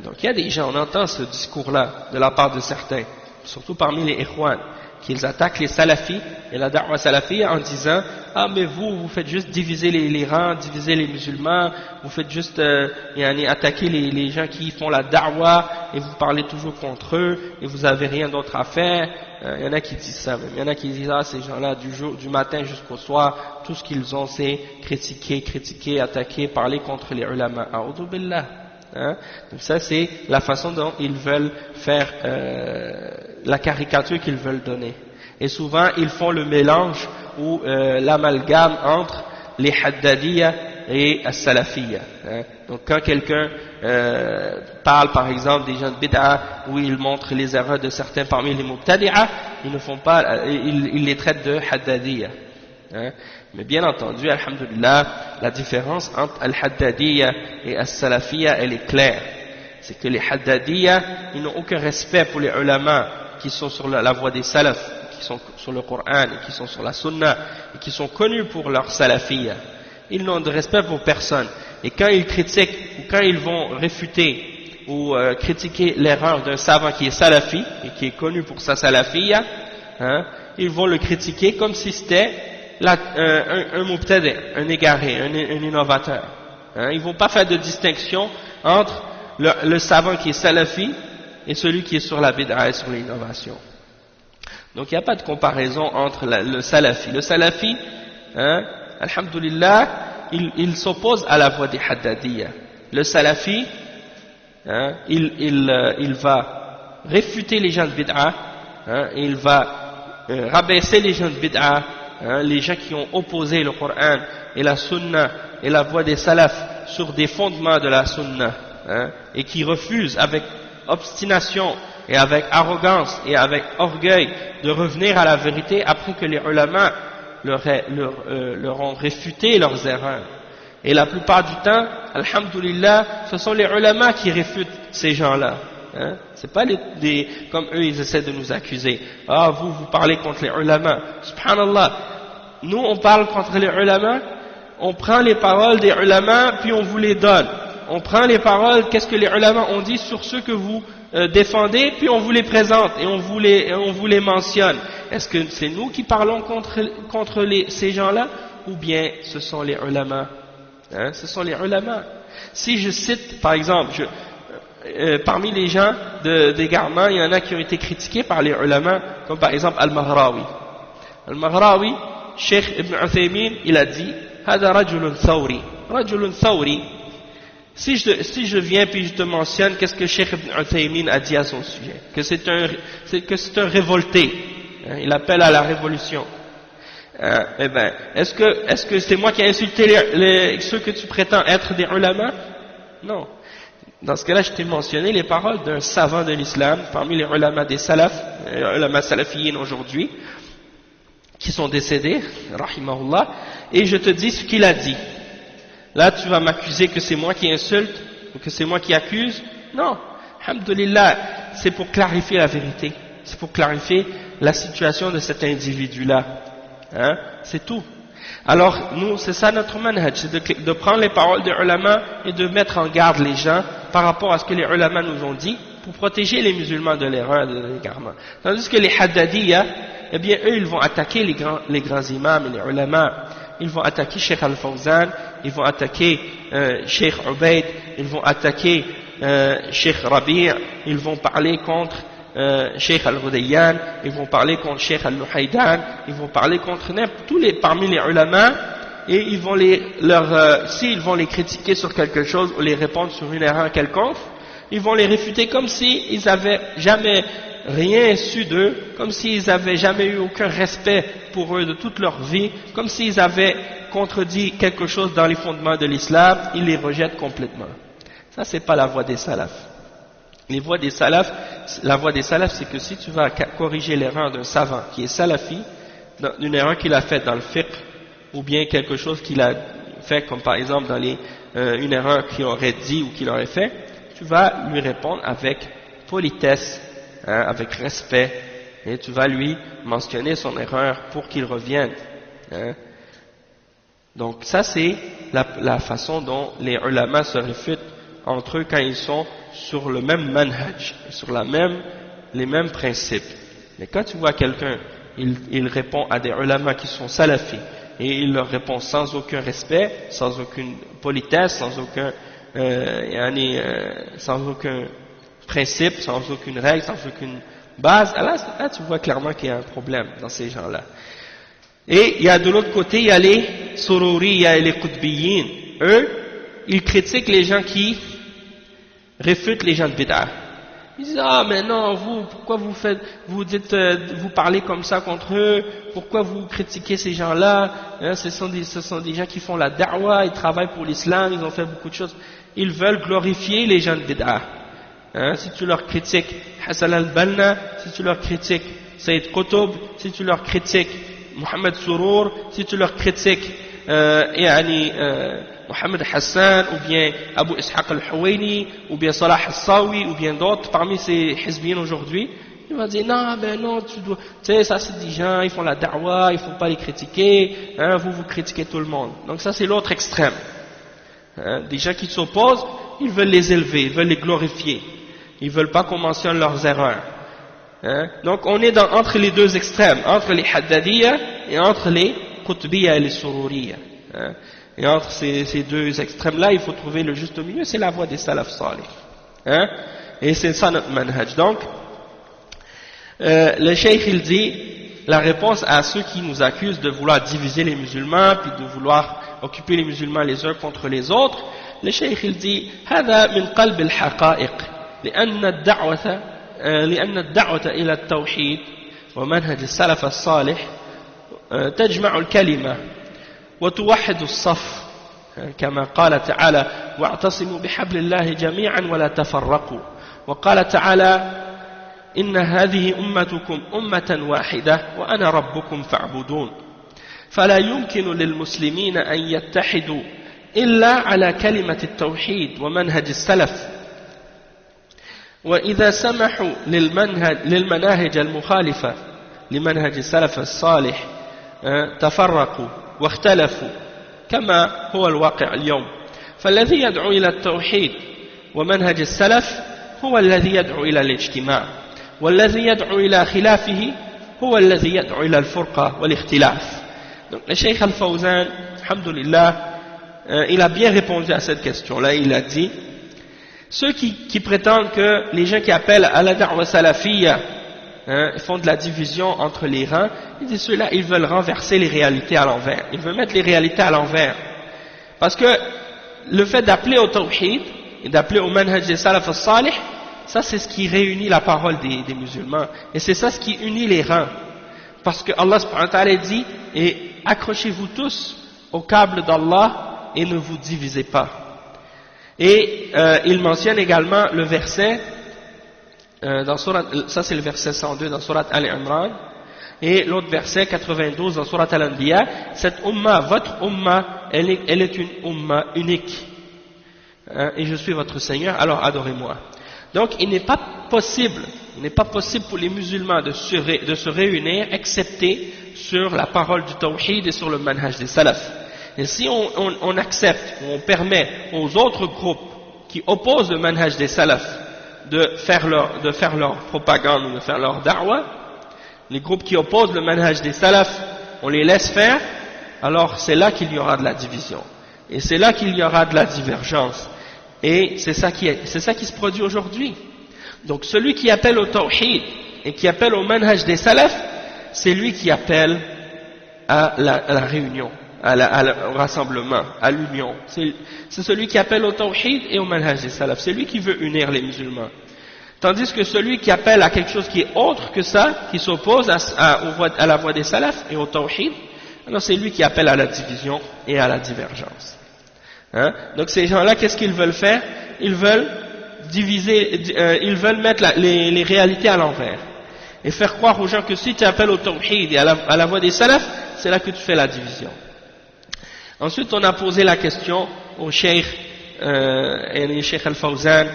Donc il y a des gens, on entend ce discours-là de la part de certains, surtout parmi les ikhwan, qu'ils attaquent les salafis et la da'wa salafi en disant ah mais vous faites juste diviser les rangs, diviser les musulmans, vous faites juste attaquer les gens qui font la da'wa et vous parlez toujours contre eux et vous avez rien d'autre à faire. Il y en a qui disent ça même, il y en a qui disent ah ces gens-là du matin jusqu'au soir tout ce qu'ils ont c'est critiquer, attaquer, parler contre les ulama. A'udhu billah. Donc ça c'est la façon dont ils veulent faire la caricature qu'ils veulent donner, et souvent ils font le mélange ou l'amalgame entre les haddadiyya et as-salafiyya. Donc quand quelqu'un parle par exemple des gens de bid'a où il montre les erreurs de certains parmi les mubtadi'a, ils les traitent de haddadiyya. Mais bien entendu, alhamdulillah, la différence entre al-haddadiyya et as-salafiyya, elle est claire. C'est que les haddadiyya, ils n'ont aucun respect pour les ulama qui sont sur la voie des salafs, qui sont sur le Coran, et qui sont sur la sunna, et qui sont connus pour leur salafiyya. Ils n'ont de respect pour personne. Et quand ils critiquent, ou quand ils vont réfuter, ou critiquer l'erreur d'un savant qui est salafi, et qui est connu pour sa salafiyya, ils vont le critiquer comme si c'était un mubtadi', un égaré, un innovateur. Ils ne vont pas faire de distinction entre le savant qui est salafi et celui qui est sur la bid'a et sur l'innovation. Donc il n'y a pas de comparaison entre le salafi. Le salafi, alhamdulillah, il s'oppose à la voie des haddadiyya. Le salafi, il va réfuter les gens de bid'a, il va rabaisser les gens de bid'a, les gens qui ont opposé le Coran et la sunna et la voie des salafs sur des fondements de la sunna, et qui refusent avec obstination et avec arrogance et avec orgueil de revenir à la vérité après que les ulama leur ont réfuté leurs erreurs. Et la plupart du temps, alhamdulillah, ce sont les ulama qui réfutent ces gens-là. C'est pas comme eux ils essaient de nous accuser. Ah vous parlez contre les ulama. Subhanallah. Nous on parle contre les ulama, on prend les paroles des ulama puis on vous les donne. On prend les paroles, qu'est-ce que les ulama ont dit sur ceux que vous défendez, puis on vous les présente et on vous les mentionne. Est-ce que c'est nous qui parlons contre ces gens-là, ou bien ce sont les ulama? Ce sont les ulama. Si je cite par exemple parmi les gens d'égarement, il y en a qui ont été critiqués par les ulama, comme par exemple Al-Maghrawi. Al-Maghrawi, Cheikh Ibn Uthaymin, il a dit Hada rajulun thawri. Rajulun thawri. Si je viens puis je te mentionne qu'est-ce que Cheikh Ibn Uthaymin a dit à son sujet, que c'est un révolté, il appelle à la révolution. Eh ben, est-ce que c'est moi qui ai insulté ceux que tu prétends être des ulama? Non. Dans ce cas-là, je t'ai mentionné les paroles d'un savant de l'islam, parmi les ulama des salafs, ulama salafiyyin aujourd'hui, qui sont décédés, rahimahullah, et je te dis ce qu'il a dit. Là, tu vas m'accuser que c'est moi qui insulte, ou que c'est moi qui accuse? Non. Alhamdulillah, c'est pour clarifier la vérité. C'est pour clarifier la situation de cet individu-là. C'est tout. Alors, nous, c'est ça notre manhaj, c'est de prendre les paroles des ulama et de mettre en garde les gens par rapport à ce que les ulama nous ont dit pour protéger les musulmans de l'erreur et de l'égarement. Tandis que les haddadiyya, eh bien, eux, ils vont attaquer les grands imams et les ulama. Ils vont attaquer Cheikh Al-Fawzan, ils vont attaquer Cheikh Ubaid, ils vont attaquer Cheikh Rabi', ils vont parler contre Cheikh Al-Ghudayyan, ils vont parler contre Cheikh Al-Nuhaydan, ils vont parler contre parmi les ulama, et ils vont s'ils vont les critiquer sur quelque chose ou les répondre sur une erreur quelconque, ils vont les réfuter comme s'ils n'avaient jamais rien su d'eux, comme s'ils n'avaient jamais eu aucun respect pour eux de toute leur vie, comme s'ils avaient contredit quelque chose dans les fondements de l'islam, ils les rejettent complètement. Ça, c'est pas la voie des salafs. La voie des salafs, c'est que si tu vas corriger l'erreur d'un savant qui est salafi, une erreur qu'il a faite dans le fiqh, ou bien quelque chose qu'il a fait, comme par exemple dans une erreur qu'il aurait dit ou qu'il aurait fait, tu vas lui répondre avec politesse, hein, avec respect, et tu vas lui mentionner son erreur pour qu'il revienne. Hein. Donc ça c'est la façon dont les ulama se réfutent entre eux quand ils sont sur le même manhaj, sur les mêmes principes. Mais quand tu vois quelqu'un, il répond à des ulama qui sont salafis, et il leur répond sans aucun respect, sans aucune politesse, sans aucun principe, sans aucune règle, sans aucune base, là tu vois clairement qu'il y a un problème dans ces gens-là. Et il y a de l'autre côté, il y a les sururiya et les qutbiyin. Eux, ils critiquent les gens qui réfutent les gens de bid'ah. Ils disent, ah mais non, pourquoi vous parlez comme ça contre eux, pourquoi vous critiquez ces gens-là, hein, ce sont des gens qui font la da'wah, ils travaillent pour l'islam, ils ont fait beaucoup de choses, ils veulent glorifier les gens de bid'ah. Hein, si tu leur critiques Hassan al-Banna, si tu leur critiques Sayyid Qutb, si tu leur critiques Mohamed Surur, si tu leur critiques Mohamed Hassan, ou bien Abu Ishaq al-Huwaini, ou bien Salah al-Sawi, ou bien d'autres parmi ces hizbiyin aujourd'hui, il va dire non, ben non, tu sais, ça c'est des gens, ils font la da'wah, il ne faut pas les critiquer, hein, vous critiquez tout le monde. Donc ça c'est l'autre extrême. Hein, des gens qui s'opposent, ils veulent les élever, ils veulent les glorifier, ils ne veulent pas qu'on mentionne leurs erreurs. Hein. Donc on est entre les deux extrêmes, entre les Haddadiyya et entre les Qutbiyya et les Sururiyya. Hein. Et entre ces deux extrêmes-là, il faut trouver le juste milieu, c'est la voie des salaf salih. Hein. Et c'est ça notre manhaj. Donc, le cheikh il dit, la réponse à ceux qui nous accusent de vouloir diviser les musulmans, puis de vouloir occuper les musulmans les uns contre les autres, le cheikh il dit, هذا من قلب الحقائق لأن الدعوة إلى التوحيد ومنهج السلف الصالح تجمع الكلمة وتوحد الصف كما قال تعالى واعتصموا بحبل الله جميعا ولا تفرقوا وقال تعالى إن هذه أمتكم أمة واحدة وأنا ربكم فاعبدون فلا يمكن للمسلمين أن يتحدوا إلا على كلمة التوحيد ومنهج السلف وإذا سمحوا للمناهج المخالفة لمنهج السلف الصالح تفرقوا واختلفوا كما هو الواقع اليوم فالذي يدعو إلى التوحيد ومنهج السلف هو الذي يدعو إلى الاجتماع والذي يدعو إلى خلافه هو الذي يدعو إلى الفرقة والاختلاف. Donc le Cheikh Al-Fawzan, alhamdulillah, il a bien répondu à cette question-là. Il a dit, ceux qui prétendent que les gens qui appellent à la da'wa salafiyya font de la division entre les rangs, il dit ceux-là, ils veulent renverser les réalités à l'envers. Ils veulent mettre les réalités à l'envers. Parce que le fait d'appeler au tawhid et d'appeler au manhaj des salaf al-salih, ça c'est ce qui réunit la parole des musulmans. Et c'est ça ce qui unit les rangs. Parce que Allah subhanahu wa ta'ala dit, et accrochez-vous tous au câble d'Allah et ne vous divisez pas. Et il mentionne également le verset, ça c'est le verset 102 dans Surat Al-Imran, et l'autre verset 92 dans Surat Al-Anbiya, cette umma, votre umma, elle est une umma unique. Et je suis votre Seigneur, alors adorez-moi. Donc il n'est pas possible pour les musulmans de se réunir, excepté sur la parole du tawhid et sur le manhaj des salafs. Et si on accepte, ou on permet aux autres groupes qui opposent le manhaj des salafs de faire leur propagande ou de faire leur da'wah, les groupes qui opposent le manhaj des salafs, on les laisse faire, alors c'est là qu'il y aura de la division. Et c'est là qu'il y aura de la divergence. Et c'est ça qui se produit aujourd'hui. Donc celui qui appelle au tawhid et qui appelle au manhaj des salafs, c'est lui qui appelle à la réunion, au rassemblement, à l'union. C'est celui qui appelle au tawhid et au manhaj des salafs. C'est lui qui veut unir les musulmans. Tandis que celui qui appelle à quelque chose qui est autre que ça, qui s'oppose à la voie des salafs et au tawhid, alors c'est lui qui appelle à la division et à la divergence. Hein? Donc ces gens-là, qu'est-ce qu'ils veulent faire? Ils veulent diviser, ils veulent mettre les réalités à l'envers et faire croire aux gens que si tu appelles au tawhid et à la voie des salafs, c'est là que tu fais la division. Ensuite, on a posé la question au Cheikh Al-Fawzan,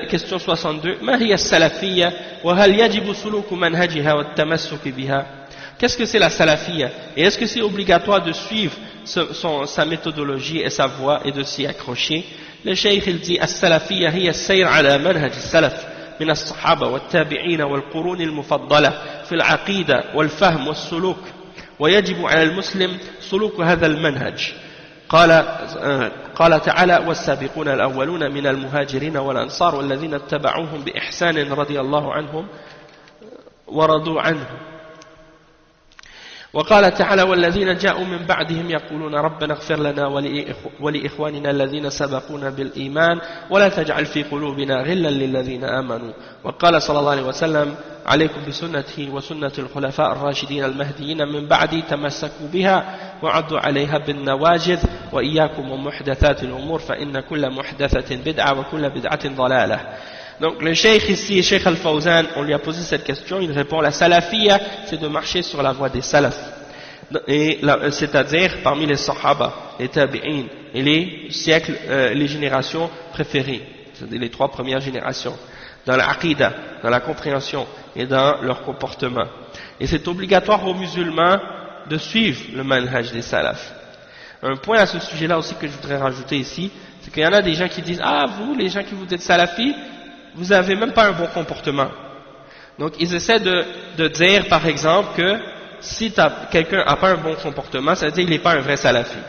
question 62, ما هي السلفية وهل يجب سلوك منهجها والتمسك بها? Qu'est-ce que c'est la salafiyya? Et est-ce que c'est obligatoire de suivre sa méthodologie et sa voie et de s'y accrocher? Le Cheikh il dit السلفية هي السير على منهج السلف من الصحابة والتابعين والقرون المفضلة في العقيدة والفهم والسلوك ويجب على المسلم سلوك هذا المنهج. قال تعالى والسابقون الأولون من المهاجرين والأنصار والذين اتبعوهم بإحسان رضي الله عنهم ورضوا عنه. وقال تعالى والذين جاءوا من بعدهم يقولون ربنا اغفر لنا ولإخواننا الذين سبقونا بالإيمان ولا تجعل في قلوبنا غلا للذين آمنوا. وقال صلى الله عليه وسلم عليكم بسنتي وسنة الخلفاء الراشدين المهديين من بعدي تمسكوا بها وعضوا عليها بالنواجذ وإياكم ومحدثات الأمور فإن كل محدثة بدعة وكل بدعة ضلالة. Donc le cheikh ici, Cheikh Al-Fawzan, on lui a posé cette question, il répond la salafiyya, c'est de marcher sur la voie des salafs, c'est-à-dire parmi les sahaba, les tabi'in et les siècles, les générations préférées, c'est-à-dire les 3 premières générations, dans l'aqidah, dans la compréhension et dans leur comportement. Et c'est obligatoire aux musulmans de suivre le manhaj des salafs. Un point à ce sujet-là aussi que je voudrais rajouter ici, c'est qu'il y en a des gens qui disent « Ah, vous, les gens qui vous êtes salafis, vous n'avez même pas un bon comportement. » Donc ils essaient de dire par exemple que si quelqu'un n'a pas un bon comportement, ça veut dire qu'il n'est pas un vrai salafi.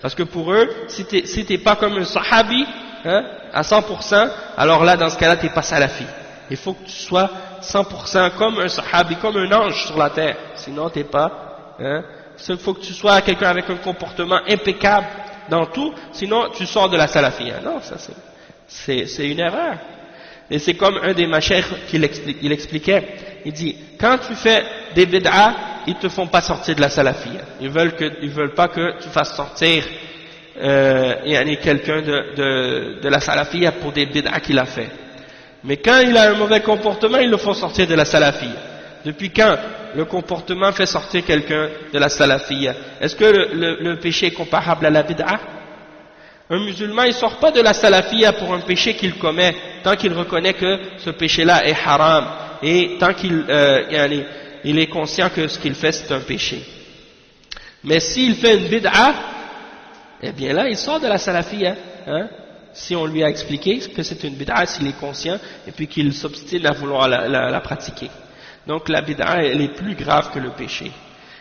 Parce que pour eux, si t'es pas comme un sahabi, hein, à 100%, alors là dans ce cas-là t'es pas salafi. Il faut que tu sois 100% comme un sahabi, comme un ange sur la terre. Sinon t'es pas, hein. Il faut que tu sois quelqu'un avec un comportement impeccable dans tout, sinon tu sors de la salafiyya. Non, ça c'est une erreur. Et c'est comme un des mashayikh il expliquait, il dit, quand tu fais des bid'ah, ils te font pas sortir de la salafiyya. Ils veulent pas que tu fasses sortir quelqu'un de la salafiyya pour des bid'ah qu'il a fait. Mais quand il a un mauvais comportement, ils le font sortir de la salafiyya. Depuis quand le comportement fait sortir quelqu'un de la salafiyya? Est-ce que le péché est comparable à la bid'ah? Un musulman, il sort pas de la salafiyya pour un péché qu'il commet, tant qu'il reconnaît que ce péché-là est haram, et tant qu'il il est conscient que ce qu'il fait c'est un péché. Mais s'il fait une bid'ah, eh bien là, il sort de la salafiyya, hein? Si on lui a expliqué que c'est une bid'ah, s'il est conscient, et puis qu'il s'obstine à vouloir la pratiquer. Donc la bid'ah, elle est plus grave que le péché.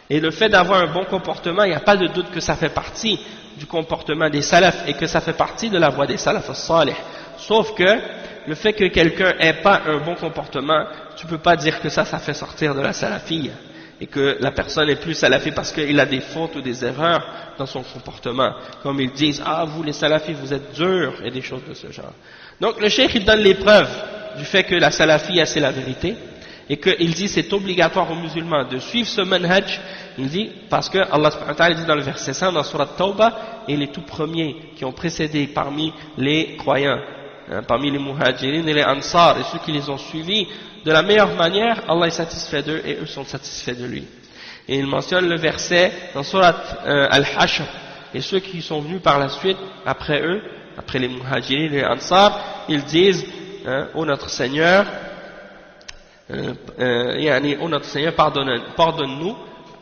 Et le fait d'avoir un bon comportement, il n'y a pas de doute que ça fait partie du comportement des salafs et que ça fait partie de la voie des salafs as-salih. Sauf que le fait que quelqu'un n'ait pas un bon comportement, tu ne peux pas dire que ça fait sortir de la salafiyya et que la personne est plus salafi parce qu'il a des fautes ou des erreurs dans son comportement. Comme ils disent, ah vous les salafis vous êtes durs et des choses de ce genre. Donc le cheikh il donne les preuves du fait que la salafiyya c'est la vérité. Et qu'il dit c'est obligatoire aux musulmans de suivre ce manhaj, il dit, parce que Allah subhanahu wa ta'ala dit dans le verset 100 dans Surat Tawbah, et les tout premiers qui ont précédé parmi les croyants, hein, parmi les muhajirin et les ansar, et ceux qui les ont suivis, de la meilleure manière, Allah est satisfait d'eux et eux sont satisfaits de lui. Et il mentionne le verset dans Surat Al-Hashr, et ceux qui sont venus par la suite, après eux, après les muhajirin et les ansar, ils disent, hein, ô notre Seigneur, ô notre Seigneur, pardonne-nous,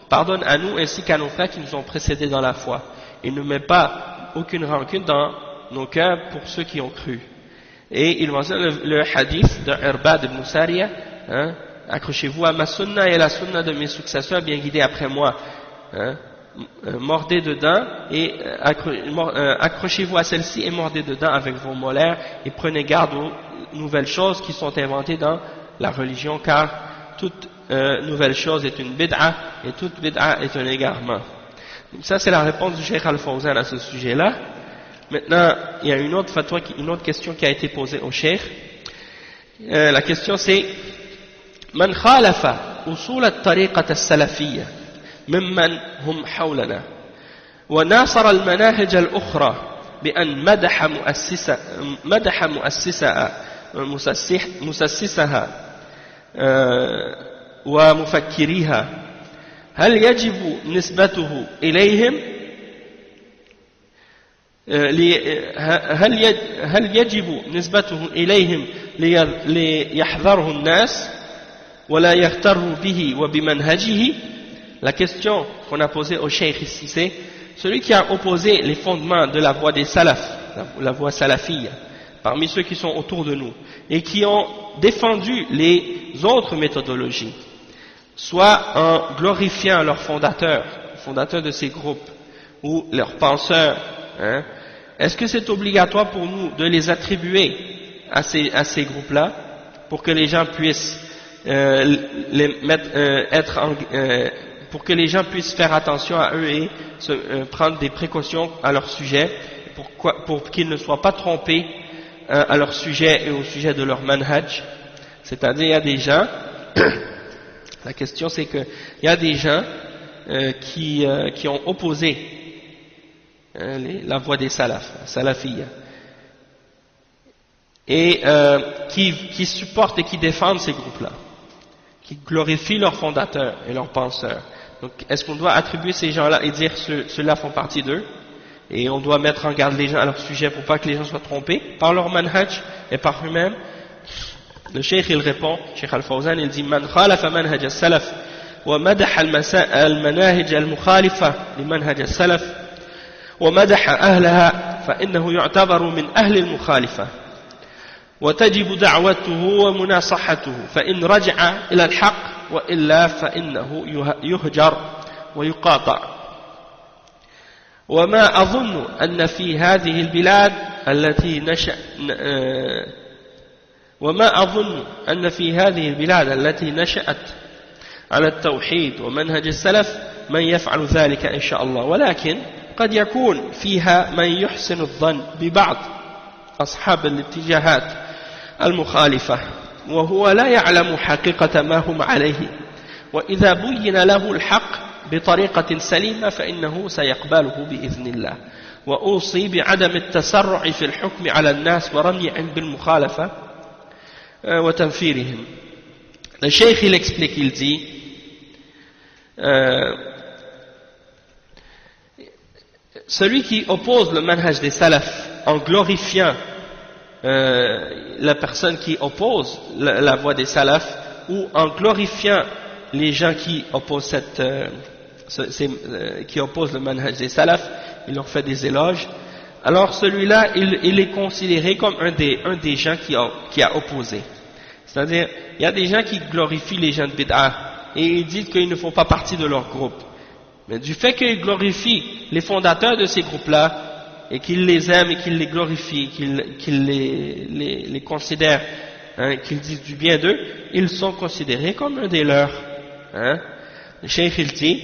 pardonne à nous ainsi qu'à nos frères qui nous ont précédés dans la foi et ne mets pas aucune rancune dans nos cœurs pour ceux qui ont cru. Et il mentionne le hadith de Irbad ibn Sariya, hein, accrochez-vous à ma sunna et à la sunna de mes successeurs bien guidés après moi, hein, mordez dedans et accrochez-vous à celle-ci et mordez dedans avec vos molaires et prenez garde aux nouvelles choses qui sont inventées dans la religion, car toute nouvelle chose est une bid'a et toute bid'a est un égarement. Donc ça c'est la réponse du Cheikh Al-Fawzan à ce sujet-là. Maintenant il y a une autre question qui a été posée au Cheikh. La question c'est من خالف أصول الطريقة السلفية ممن هم حولنا وناصر المناهج الأخرى بأن مدح مؤسسها ومفكريها هل يجب نسبته إليهم هل يجب نسبته إليهم ليحذره الناس ولا يغتروا به وبمنهجه. La question qu'on a posée au cheikh ici, c'est celui qui a opposé les fondements de la voie des salafs, la voie salafiyya, parmi ceux qui sont autour de nous, et qui ont défendu les autres méthodologies, soit en glorifiant leurs fondateurs de ces groupes, ou leurs penseurs, hein, est-ce que c'est obligatoire pour nous de les attribuer à ces groupes-là, pour que les gens puissent pour que les gens puissent faire attention à eux et prendre des précautions à leur sujet, pour qu'ils ne soient pas trompés à leur sujet et au sujet de leur manhaj. C'est-à-dire, il y a des gens, la question c'est que il y a des gens qui ont opposé la voie des salafiyya, et qui supportent et qui défendent ces groupes-là, qui glorifient leurs fondateurs et leurs penseurs. Donc, est-ce qu'on doit attribuer ces gens-là et dire ceux-là font partie d'eux, et on doit mettre en garde les gens à leur sujet pour pas que les gens soient trompés par leur manhaj et par eux-mêmes? Le cheikh il répond, Cheikh Al-Fawzan, il dit: Man khalafa manhaj al-salaf wa madaha al-manahij al-mukhalifa li manhaj al-salaf wa madaha ahlaha fa innahu yu'tabaru min ahli al-mukhalifa wa tajibu da'watuhu wa munasahatuhu fa in raja'a ila al-haqq وإلا فإنه يهجر ويقاطع. وما أظن أن في هذه البلاد التي نشأت على التوحيد ومنهج السلف من يفعل ذلك إن شاء الله، ولكن قد يكون فيها من يحسن الظن ببعض أصحاب الاتجاهات المخالفة وهو لا يعلم حقيقة ما هم عليه، وإذا بين له الحق بطريقة سليمة فإنه سيقبله بإذن الله. وأوصي بعدم التسرع في الحكم على الناس ورميهم بالمخالفة وتنفيرهم. Le cheikh il explique, il dit celui qui oppose le manhaj des salafs en glorifiant la personne qui oppose la voie des salafs, ou en glorifiant les gens qui opposent qui opposent le manhaj des salafs, il leur fait des éloges, alors celui-là il est considéré comme un des gens qui a opposé. C'est-à-dire, il y a des gens qui glorifient les gens de bid'ah et ils disent qu'ils ne font pas partie de leur groupe, mais du fait qu'ils glorifient les fondateurs de ces groupes-là et qu'ils les aiment et qu'ils les glorifient, qu'ils les considèrent, hein, qu'ils disent du bien d'eux, ils sont considérés comme un des leurs. Hein. Le cheikh il dit,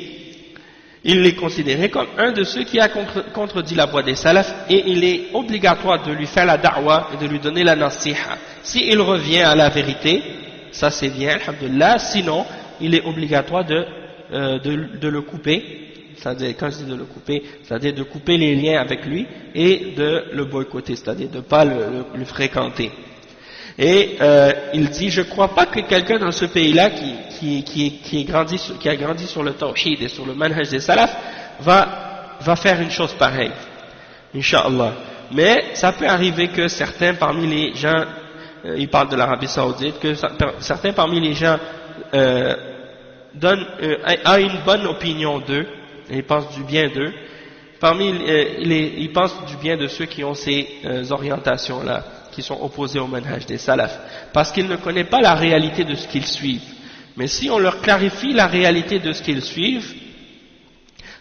il est considéré comme un de ceux qui a contredit la voie des salafs, et il est obligatoire de lui faire la da'wa et de lui donner la nasiha. S'il revient à la vérité, ça c'est bien, alhamdulillah, sinon il est obligatoire de le couper. C'est-à-dire, quand je dis de le couper, c'est-à-dire de couper les liens avec lui et de le boycotter, c'est-à-dire de ne pas le fréquenter. Et il dit, je ne crois pas que quelqu'un dans ce pays-là qui a grandi sur le tawhid et sur le manhaj des salafs va faire une chose pareille, Inch'Allah. Mais ça peut arriver que certains parmi les gens, il parle de l'Arabie Saoudite, que certains parmi les gens a une bonne opinion d'eux, et ils pensent du bien d'eux, ils pensent du bien de ceux qui ont ces orientations-là, qui sont opposés au manhaj des salafs, parce qu'ils ne connaissent pas la réalité de ce qu'ils suivent. Mais si on leur clarifie la réalité de ce qu'ils suivent,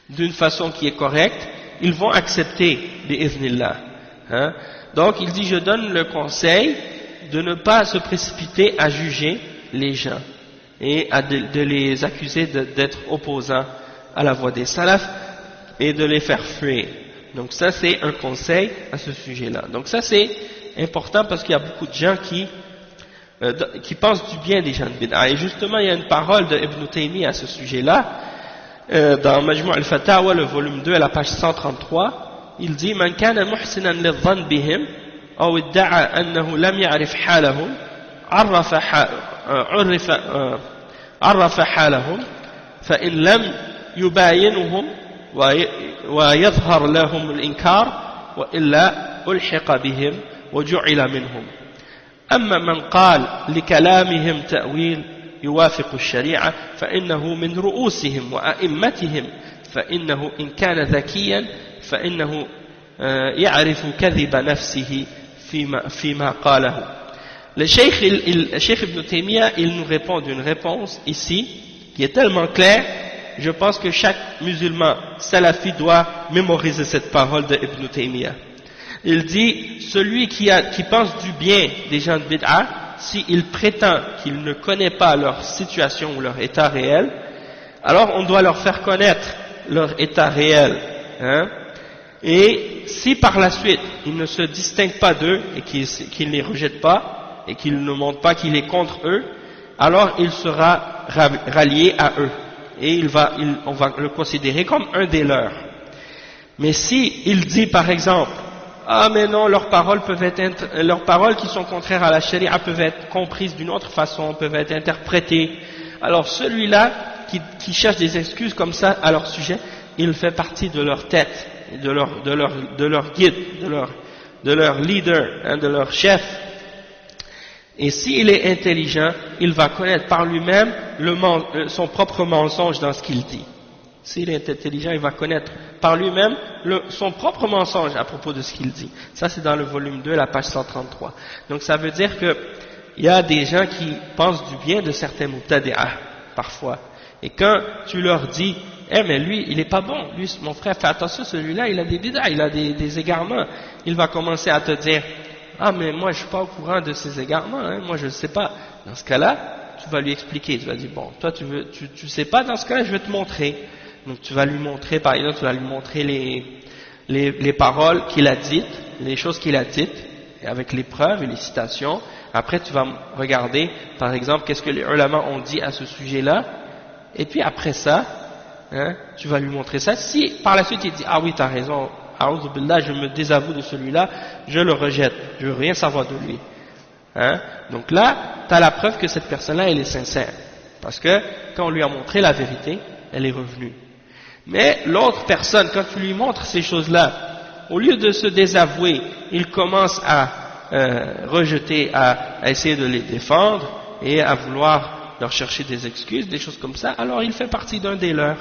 d'une façon qui est correcte, ils vont accepter bi'iznillah. Hein? Donc il dit, je donne le conseil de ne pas se précipiter à juger les gens et de les accuser d'être opposants à la voie des salafs et de les faire fuir. Donc ça c'est un conseil à ce sujet-là. Donc ça c'est important parce qu'il y a beaucoup de gens qui pensent du bien des gens de bid'a. Et justement il y a une parole de Ibn Taymiyyah à ce sujet-là, dans Majmu' al-Fatawa, le volume 2 à la page 133, il dit: Man kana muhsinan lidh-dhann bihim aw idda'a annahu lam ya'rif halahum عرف حالهم فإن لم يباينهم ويظهر لهم الإنكار وإلا ألحق بهم وجعل منهم أما من قال لكلامهم تأويل يوافق الشريعة فإنه من رؤوسهم وأئمتهم فإنه إن كان ذكيا فإنه يعرف كذب نفسه فيما قاله. Le Cheikh Ibn Taymiyyah, il nous répond d'une réponse ici qui est tellement claire, je pense que chaque musulman salafi doit mémoriser cette parole de Ibn Taymiyyah. Il dit, celui qui pense du bien des gens de bid'a, s'il prétend qu'il ne connaît pas leur situation ou leur état réel, alors on doit leur faire connaître leur état réel. Hein? Et si par la suite il ne se distingue pas d'eux et qu'il ne les rejette pas, et qu'il ne montre pas qu'il est contre eux, alors il sera rallié à eux. Et on va le considérer comme un des leurs. Mais si il dit par exemple, ah mais non, leurs paroles qui sont contraires à la charia peuvent être comprises d'une autre façon, peuvent être interprétées, alors celui-là qui cherche des excuses comme ça à leur sujet, il fait partie de leur tête, de leur guide, de leur leader, hein, de leur chef. Et s'il est intelligent, il va connaître par lui-même son propre mensonge dans ce qu'il dit. S'il est intelligent, il va connaître par lui-même son propre mensonge à propos de ce qu'il dit. Ça, c'est dans le volume 2, la page 133. Donc, ça veut dire que il y a des gens qui pensent du bien de certains mubtadi'ah, parfois. Et quand tu leur dis, mais lui, il est pas bon. Lui, mon frère, fais attention, celui-là, il a des bid'ah, il a des égarements. Il va commencer à te dire, ah mais moi je suis pas au courant de ces égarements, hein, moi je ne sais pas. Dans ce cas-là, tu vas lui expliquer, tu vas dire bon, toi tu sais pas, dans ce cas-là je vais te montrer. Donc tu vas lui montrer, par exemple, tu vas lui montrer les paroles qu'il a dites, les choses qu'il a dites, avec les preuves et les citations. Après tu vas regarder, par exemple, qu'est-ce que les ulama ont dit à ce sujet-là, et puis après ça, hein, tu vas lui montrer ça. Si par la suite il dit ah oui t'as raison, A'udhu billah, je me désavoue de celui-là, je le rejette, je veux rien savoir de lui. Hein? Donc là, tu as la preuve que cette personne-là, elle est sincère. Parce que quand on lui a montré la vérité, elle est revenue. Mais l'autre personne, quand tu lui montres ces choses-là, au lieu de se désavouer, il commence à rejeter, à essayer de les défendre et à vouloir leur chercher des excuses, des choses comme ça, alors il fait partie d'un des leurs.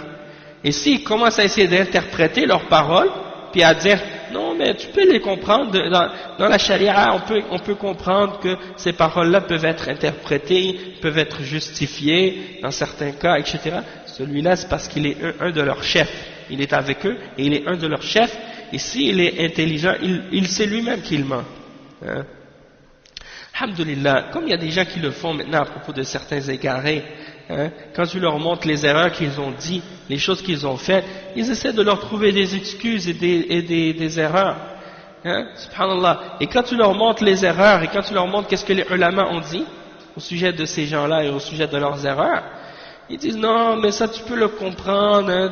Et s'il commence à essayer d'interpréter leurs paroles, puis à dire non mais tu peux les comprendre dans la charia on peut comprendre que ces paroles-là peuvent être interprétées, peuvent être justifiées dans certains cas, etc. Celui-là c'est parce qu'il est un de leurs chefs, il est avec eux et il est un de leurs chefs, et s'il est intelligent il sait lui-même qu'il ment. Hein? Alhamdulillah, comme il y a des gens qui le font maintenant à propos de certains égarés, hein, quand tu leur montres les erreurs qu'ils ont dit, les choses qu'ils ont faites, ils essaient de leur trouver des excuses et des erreurs. Hein, subhanallah. Et quand tu leur montres les erreurs et quand tu leur montres qu'est-ce que les ulama ont dit au sujet de ces gens-là et au sujet de leurs erreurs, ils disent non, mais ça tu peux le comprendre, hein,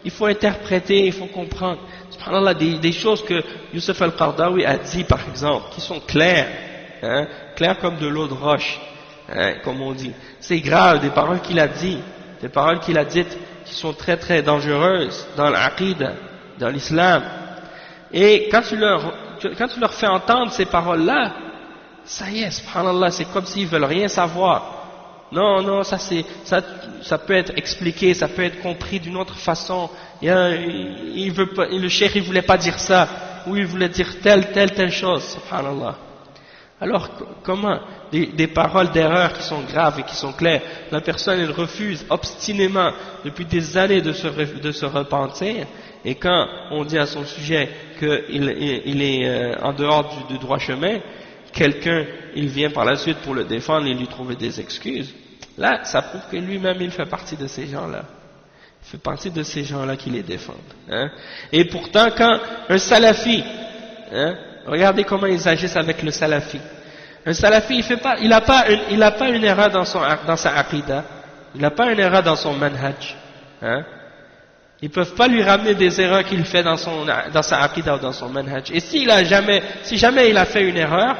il faut interpréter, il faut comprendre. Subhanallah, des choses que Youssef al-Qardawi a dit par exemple, qui sont claires. Hein, clair comme de l'eau de roche, hein, comme on dit. C'est grave, des paroles qu'il a dites, qui sont très très dangereuses dans l'aqid, dans l'islam. Et quand tu leur fais entendre ces paroles-là, ça y est, subhanallah, c'est comme s'ils veulent rien savoir. Non, ça peut être expliqué, ça peut être compris d'une autre façon. Le cheikh il voulait pas dire ça, ou il voulait dire telle chose, subhanallah. Alors comment des paroles d'erreur qui sont graves et qui sont claires, la personne elle refuse obstinément depuis des années de se repentir, et quand on dit à son sujet qu'il est en dehors du droit chemin, quelqu'un il vient par la suite pour le défendre et lui trouver des excuses, là ça prouve que lui-même il fait partie de ces gens-là. Il fait partie de ces gens-là qui les défendent. Hein. Et pourtant quand un salafi, hein, regardez comment ils agissent avec le salafi. Un salafi, il n'a pas une erreur dans sa aqida, il n'a pas une erreur dans son manhaj. Hein? Ils peuvent pas lui ramener des erreurs qu'il fait dans sa aqida ou dans son manhaj. Et si jamais il a fait une erreur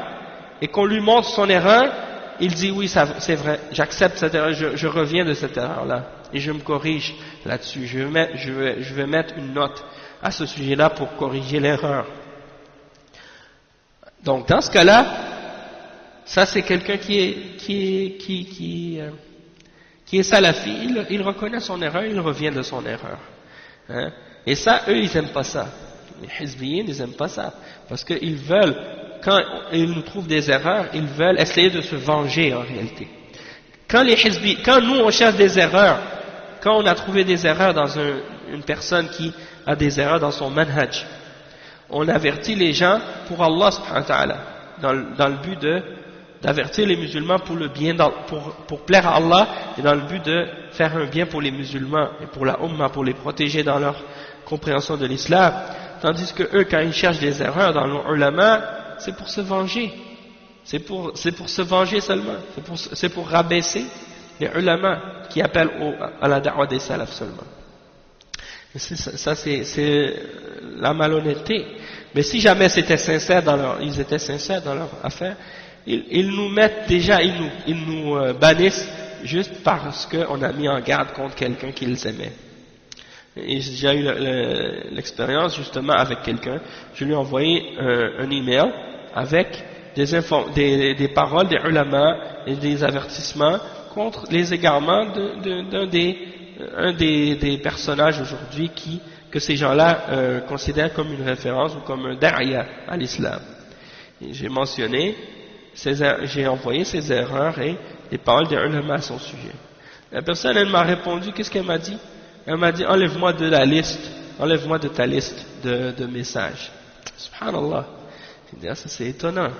et qu'on lui montre son erreur, il dit oui, c'est vrai, j'accepte cette erreur, je reviens de cette erreur-là et je me corrige là-dessus. Je vais mettre une note à ce sujet-là pour corriger l'erreur. Donc dans ce cas-là, ça c'est quelqu'un qui est salafi, il reconnaît son erreur, il revient de son erreur. Hein? Et ça, eux, ils n'aiment pas ça. Les hizbiyin, ils n'aiment pas ça. Parce qu'ils veulent, quand ils nous trouvent des erreurs, ils veulent essayer de se venger en réalité. Quand nous on cherche des erreurs, quand on a trouvé des erreurs dans une personne qui a des erreurs dans son manhaj, on avertit les gens pour Allah subhanahu wa ta'ala, dans le but d'avertir les musulmans pour le bien, pour plaire à Allah, et dans le but de faire un bien pour les musulmans et pour la Ummah, pour les protéger dans leur compréhension de l'islam. Tandis que eux, quand ils cherchent des erreurs dans leur ulama, c'est pour se venger. C'est pour se venger seulement. C'est pour rabaisser les ulama qui appellent à la da'wa des salaf seulement. Ça, c'est la malhonnêteté. Mais si jamais ils étaient sincères dans leur affaire, ils nous mettent déjà, ils nous bannissent juste parce qu'on a mis en garde contre quelqu'un qu'ils aimaient. Et j'ai déjà eu l'expérience justement avec quelqu'un. Je lui ai envoyé un email avec des paroles des ulama et des avertissements contre les égarements d'un des personnages aujourd'hui que ces gens-là considèrent comme une référence ou comme un da'ya à l'islam. J'ai mentionné, j'ai envoyé ces erreurs et les paroles des ulama à son sujet. La personne, elle m'a répondu, qu'est-ce qu'elle m'a dit? Elle m'a dit, enlève-moi de ta liste de messages. Subhanallah. Ça c'est étonnant.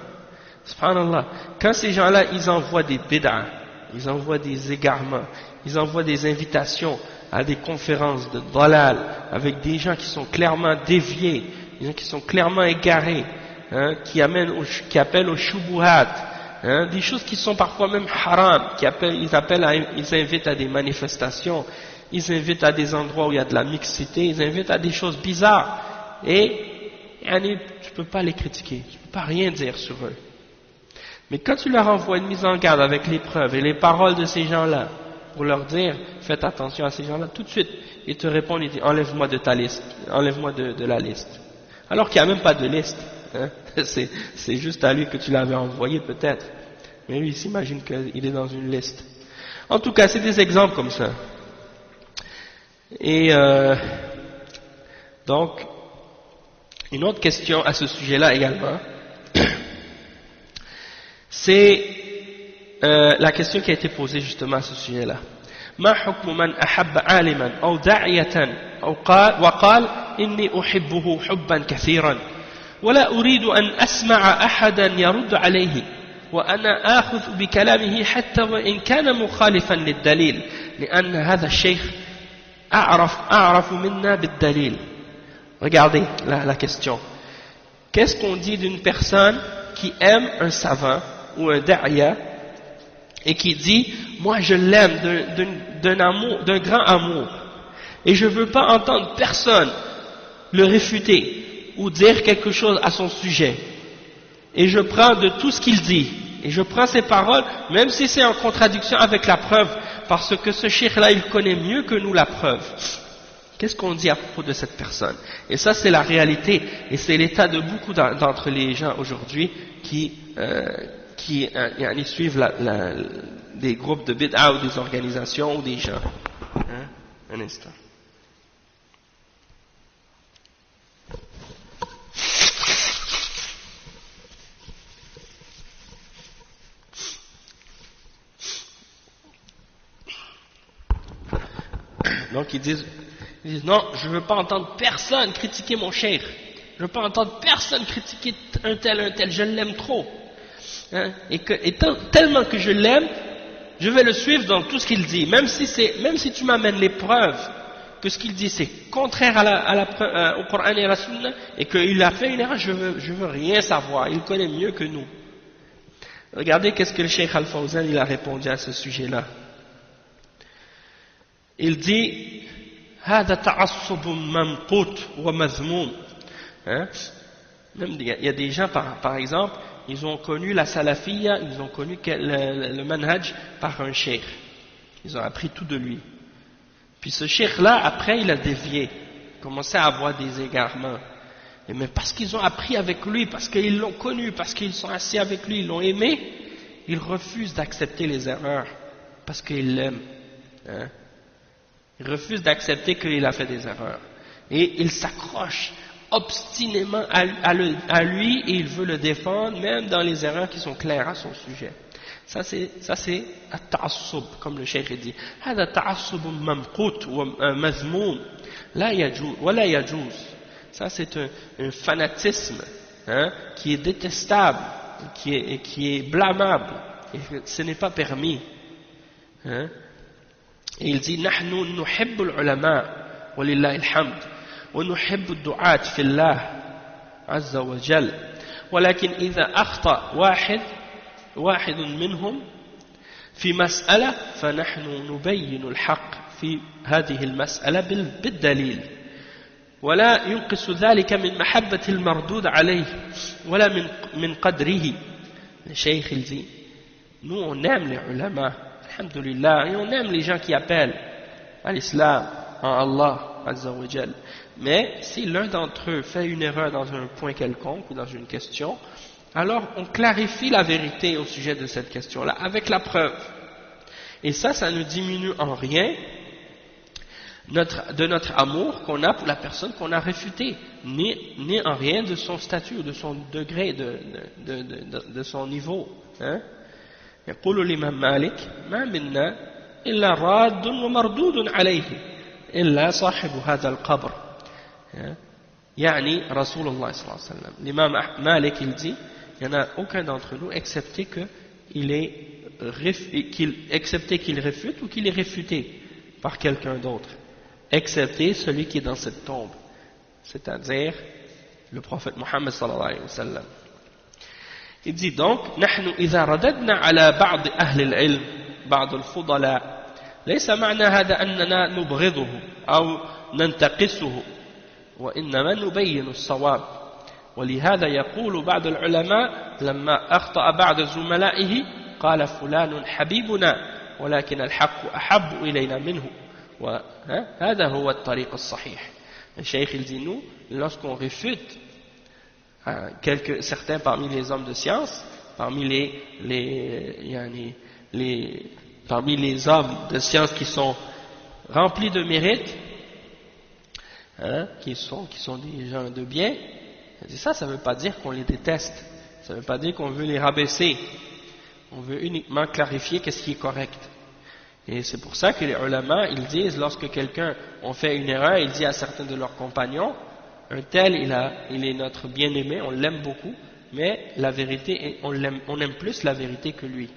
Subhanallah. Quand ces gens-là, ils envoient des bid'ah, ils envoient des égarements, ils envoient des invitations à des conférences de dalal, avec des gens qui sont clairement déviés, des gens qui sont clairement égarés, hein, qui appellent au shubuhat, hein, des choses qui sont parfois même haram, ils invitent à des manifestations, ils invitent à des endroits où il y a de la mixité, ils invitent à des choses bizarres, et tu peux pas les critiquer, tu peux pas rien dire sur eux. Mais quand tu leur envoies une mise en garde avec les preuves et les paroles de ces gens-là, pour leur dire, faites attention à ces gens-là, tout de suite, ils te répondent, ils disent, enlève-moi de ta liste, enlève-moi de la liste. Alors qu'il n'y a même pas de liste, hein. C'est juste à lui que tu l'avais envoyé peut-être. Mais lui, il s'imagine qu'il est dans une liste. En tout cas, c'est des exemples comme ça. Et donc, une autre question à ce sujet-là également, c'est la question qui a été posée justement à ce sujet-là. ما حكم من أحب عالما أو داعية وقال إني أحبه حبا كثيرا ولا أريد أن أسمع أحدا يرد عليه وأنا آخذ بكلامه حتى وإن كان مخالفا للدليل لأن هذا الشيخ أعرف منا بالدليل. Regardez la question. Qu'est-ce qu'on dit d'une personne qui aime un savant ou un da'ya et qui dit moi je l'aime d'un grand amour et je ne veux pas entendre personne le réfuter ou dire quelque chose à son sujet et je prends de tout ce qu'il dit et je prends ses paroles même si c'est en contradiction avec la preuve parce que ce cheikh là il connaît mieux que nous la preuve. Qu'est-ce qu'on dit à propos de cette personne? Et ça c'est la réalité et c'est l'état de beaucoup d'entre les gens aujourd'hui qui suivent des groupes de bid'a ou des organisations ou des gens. Hein? Un instant. Donc ils disent non, je ne veux pas entendre personne critiquer mon cheikh. Je ne veux pas entendre personne critiquer un tel, je l'aime trop. Hein? Et tellement que je l'aime, je vais le suivre dans tout ce qu'il dit. Même si tu m'amènes les preuves que ce qu'il dit c'est contraire au Coran et à la Sunna, et qu'il a fait une erreur, je veux rien savoir. Il connaît mieux que nous. Regardez qu'est-ce que le Cheikh Al-Fawzan il a répondu à ce sujet-là. Il dit هذا تعصب ممقوت ومذموم. Il y a des gens par exemple, ils ont connu la salafiyya, ils ont connu le manhaj par un cheikh. Ils ont appris tout de lui. Puis ce cheikh là, après il a dévié, commencé à avoir des égarements. mais parce qu'ils ont appris avec lui, parce qu'ils l'ont connu, parce qu'ils sont assis avec lui, ils l'ont aimé, ils refusent d'accepter les erreurs, parce qu'ils l'aiment. Hein? Ils refusent d'accepter qu'il a fait des erreurs. Et ils s'accrochent obstinément à lui, et il veut le défendre, même dans les erreurs qui sont claires à son sujet. Ça c'est at-ta'assub, comme le cheikh dit. هذا تعصب ممقوت ومذموم لا يجوز ولا يجوز. Ça c'est un fanatisme, hein, qui est détestable, qui est blâmable, et ce n'est pas permis. Hein. Et il dit نحن نحب العلماء ولله الحمد ونحب الدعاة في الله عز وجل ولكن إذا أخطأ واحد منهم في مسألة فنحن نبين الحق في هذه المسألة بالدليل ولا ينقص ذلك من محبة المردود عليه ولا من قدره. Le cheikh il dit, nous on aime les ulama, alhamdulillah, et on aime les gens qui appellent à l'islam, en Allah azza wa jal. Mais si l'un d'entre eux fait une erreur dans un point quelconque ou dans une question, alors on clarifie la vérité au sujet de cette question-là avec la preuve. Et ça ne diminue en rien de notre amour qu'on a pour la personne qu'on a réfutée, ni en rien de son statut, de son degré, de son niveau. Hein? يقول الإمام مالك ما منا إلا راد ومردود عليه إلا صاحب هذا القبر. يعني رسول الله صلى الله عليه وسلم. L'imam Malik il dit, il n'y en a aucun d'entre nous excepté qu'il réfute ou qu'il est réfuté par quelqu'un d'autre, excepté celui qui est dans cette tombe, c'est-à-dire le prophète Mohammed sallallahu alayhi wa sallam. Il dit donc نحن إذا رددنا على بعض أهل العلم بعض الفضلاء ليس معنى هذا أننا نبغضه أو ننتقصه وإنما نبين الصواب. ولهذا يقول بعض العلماء لما أخطأ بعض زملائه قال فلان حبيبنا ولكن الحق أحب إلينا منه وهذا هو الطريق الصحيح. Le cheikh il dit, nous, lorsqu'on réfute certains parmi les hommes de science, parmi les hommes de science qui sont remplis de mérite, hein, qui sont des gens de bien, ça ne veut pas dire qu'on les déteste, ça ne veut pas dire qu'on veut les rabaisser, on veut uniquement clarifier qu'est-ce qui est correct. Et c'est pour ça que les ulama, ils disent, lorsque quelqu'un a fait une erreur, il dit à certains de leurs compagnons, un tel, il est notre bien-aimé, on l'aime beaucoup, mais la vérité, on aime plus la vérité que lui.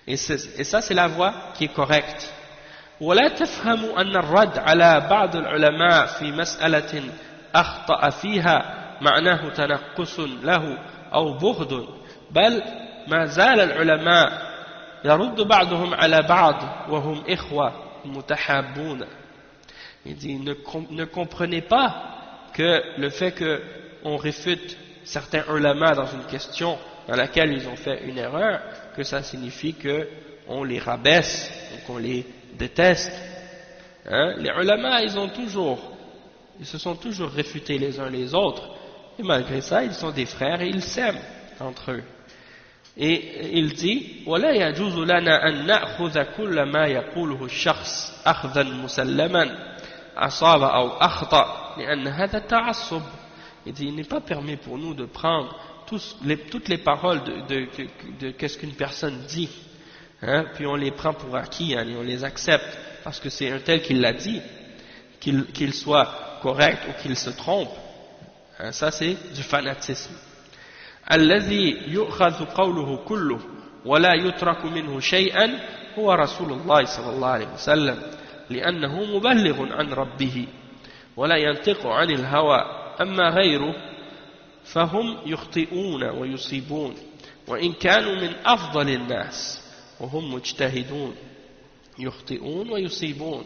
Et ça, c'est la voie qui est correcte. ولا تفهموا أن الرد على بعض العلماء في مسألة أخطأ فيها معناه تنقص له أو بغض بل ما زال العلماء يرد بعضهم على بعض وهم إخوة متحابون. Il dit ne comprenez pas que le fait qu'on réfute certains ulama dans une question dans laquelle ils ont fait une erreur, que ça signifie qu'on les rabaisse ou qu'on les déteste. Hein? Les ulama, ils se sont toujours réfutés les uns les autres, et malgré ça, ils sont des frères et ils s'aiment entre eux. Et il dit ولا يجوز لنا أن نأخذ كل ما يقوله الشخص أخذا مسلما أصاب أو أخطأ لأن هذا تعصب. Il dit il n'est pas permis pour nous de prendre toutes les paroles de qu'est-ce qu'une personne dit, hein, puis on les prend pour acquis, hein, et on les accepte parce que c'est un tel qui l'a dit, qu'il soit correct ou qu'il se trompe, hein, ça c'est du fanatisme. الذي يؤخذ قوله كله ولا يترك منه شيئا هو رسول الله صلى الله عليه وسلم لأنه مبلغ عن ربه ولا ينطق عن الهوى أما غيره فهم يخطئون ويصيبون وإن كانوا من أفضل الناس وهم مجتهدون يخطئون ويصيبون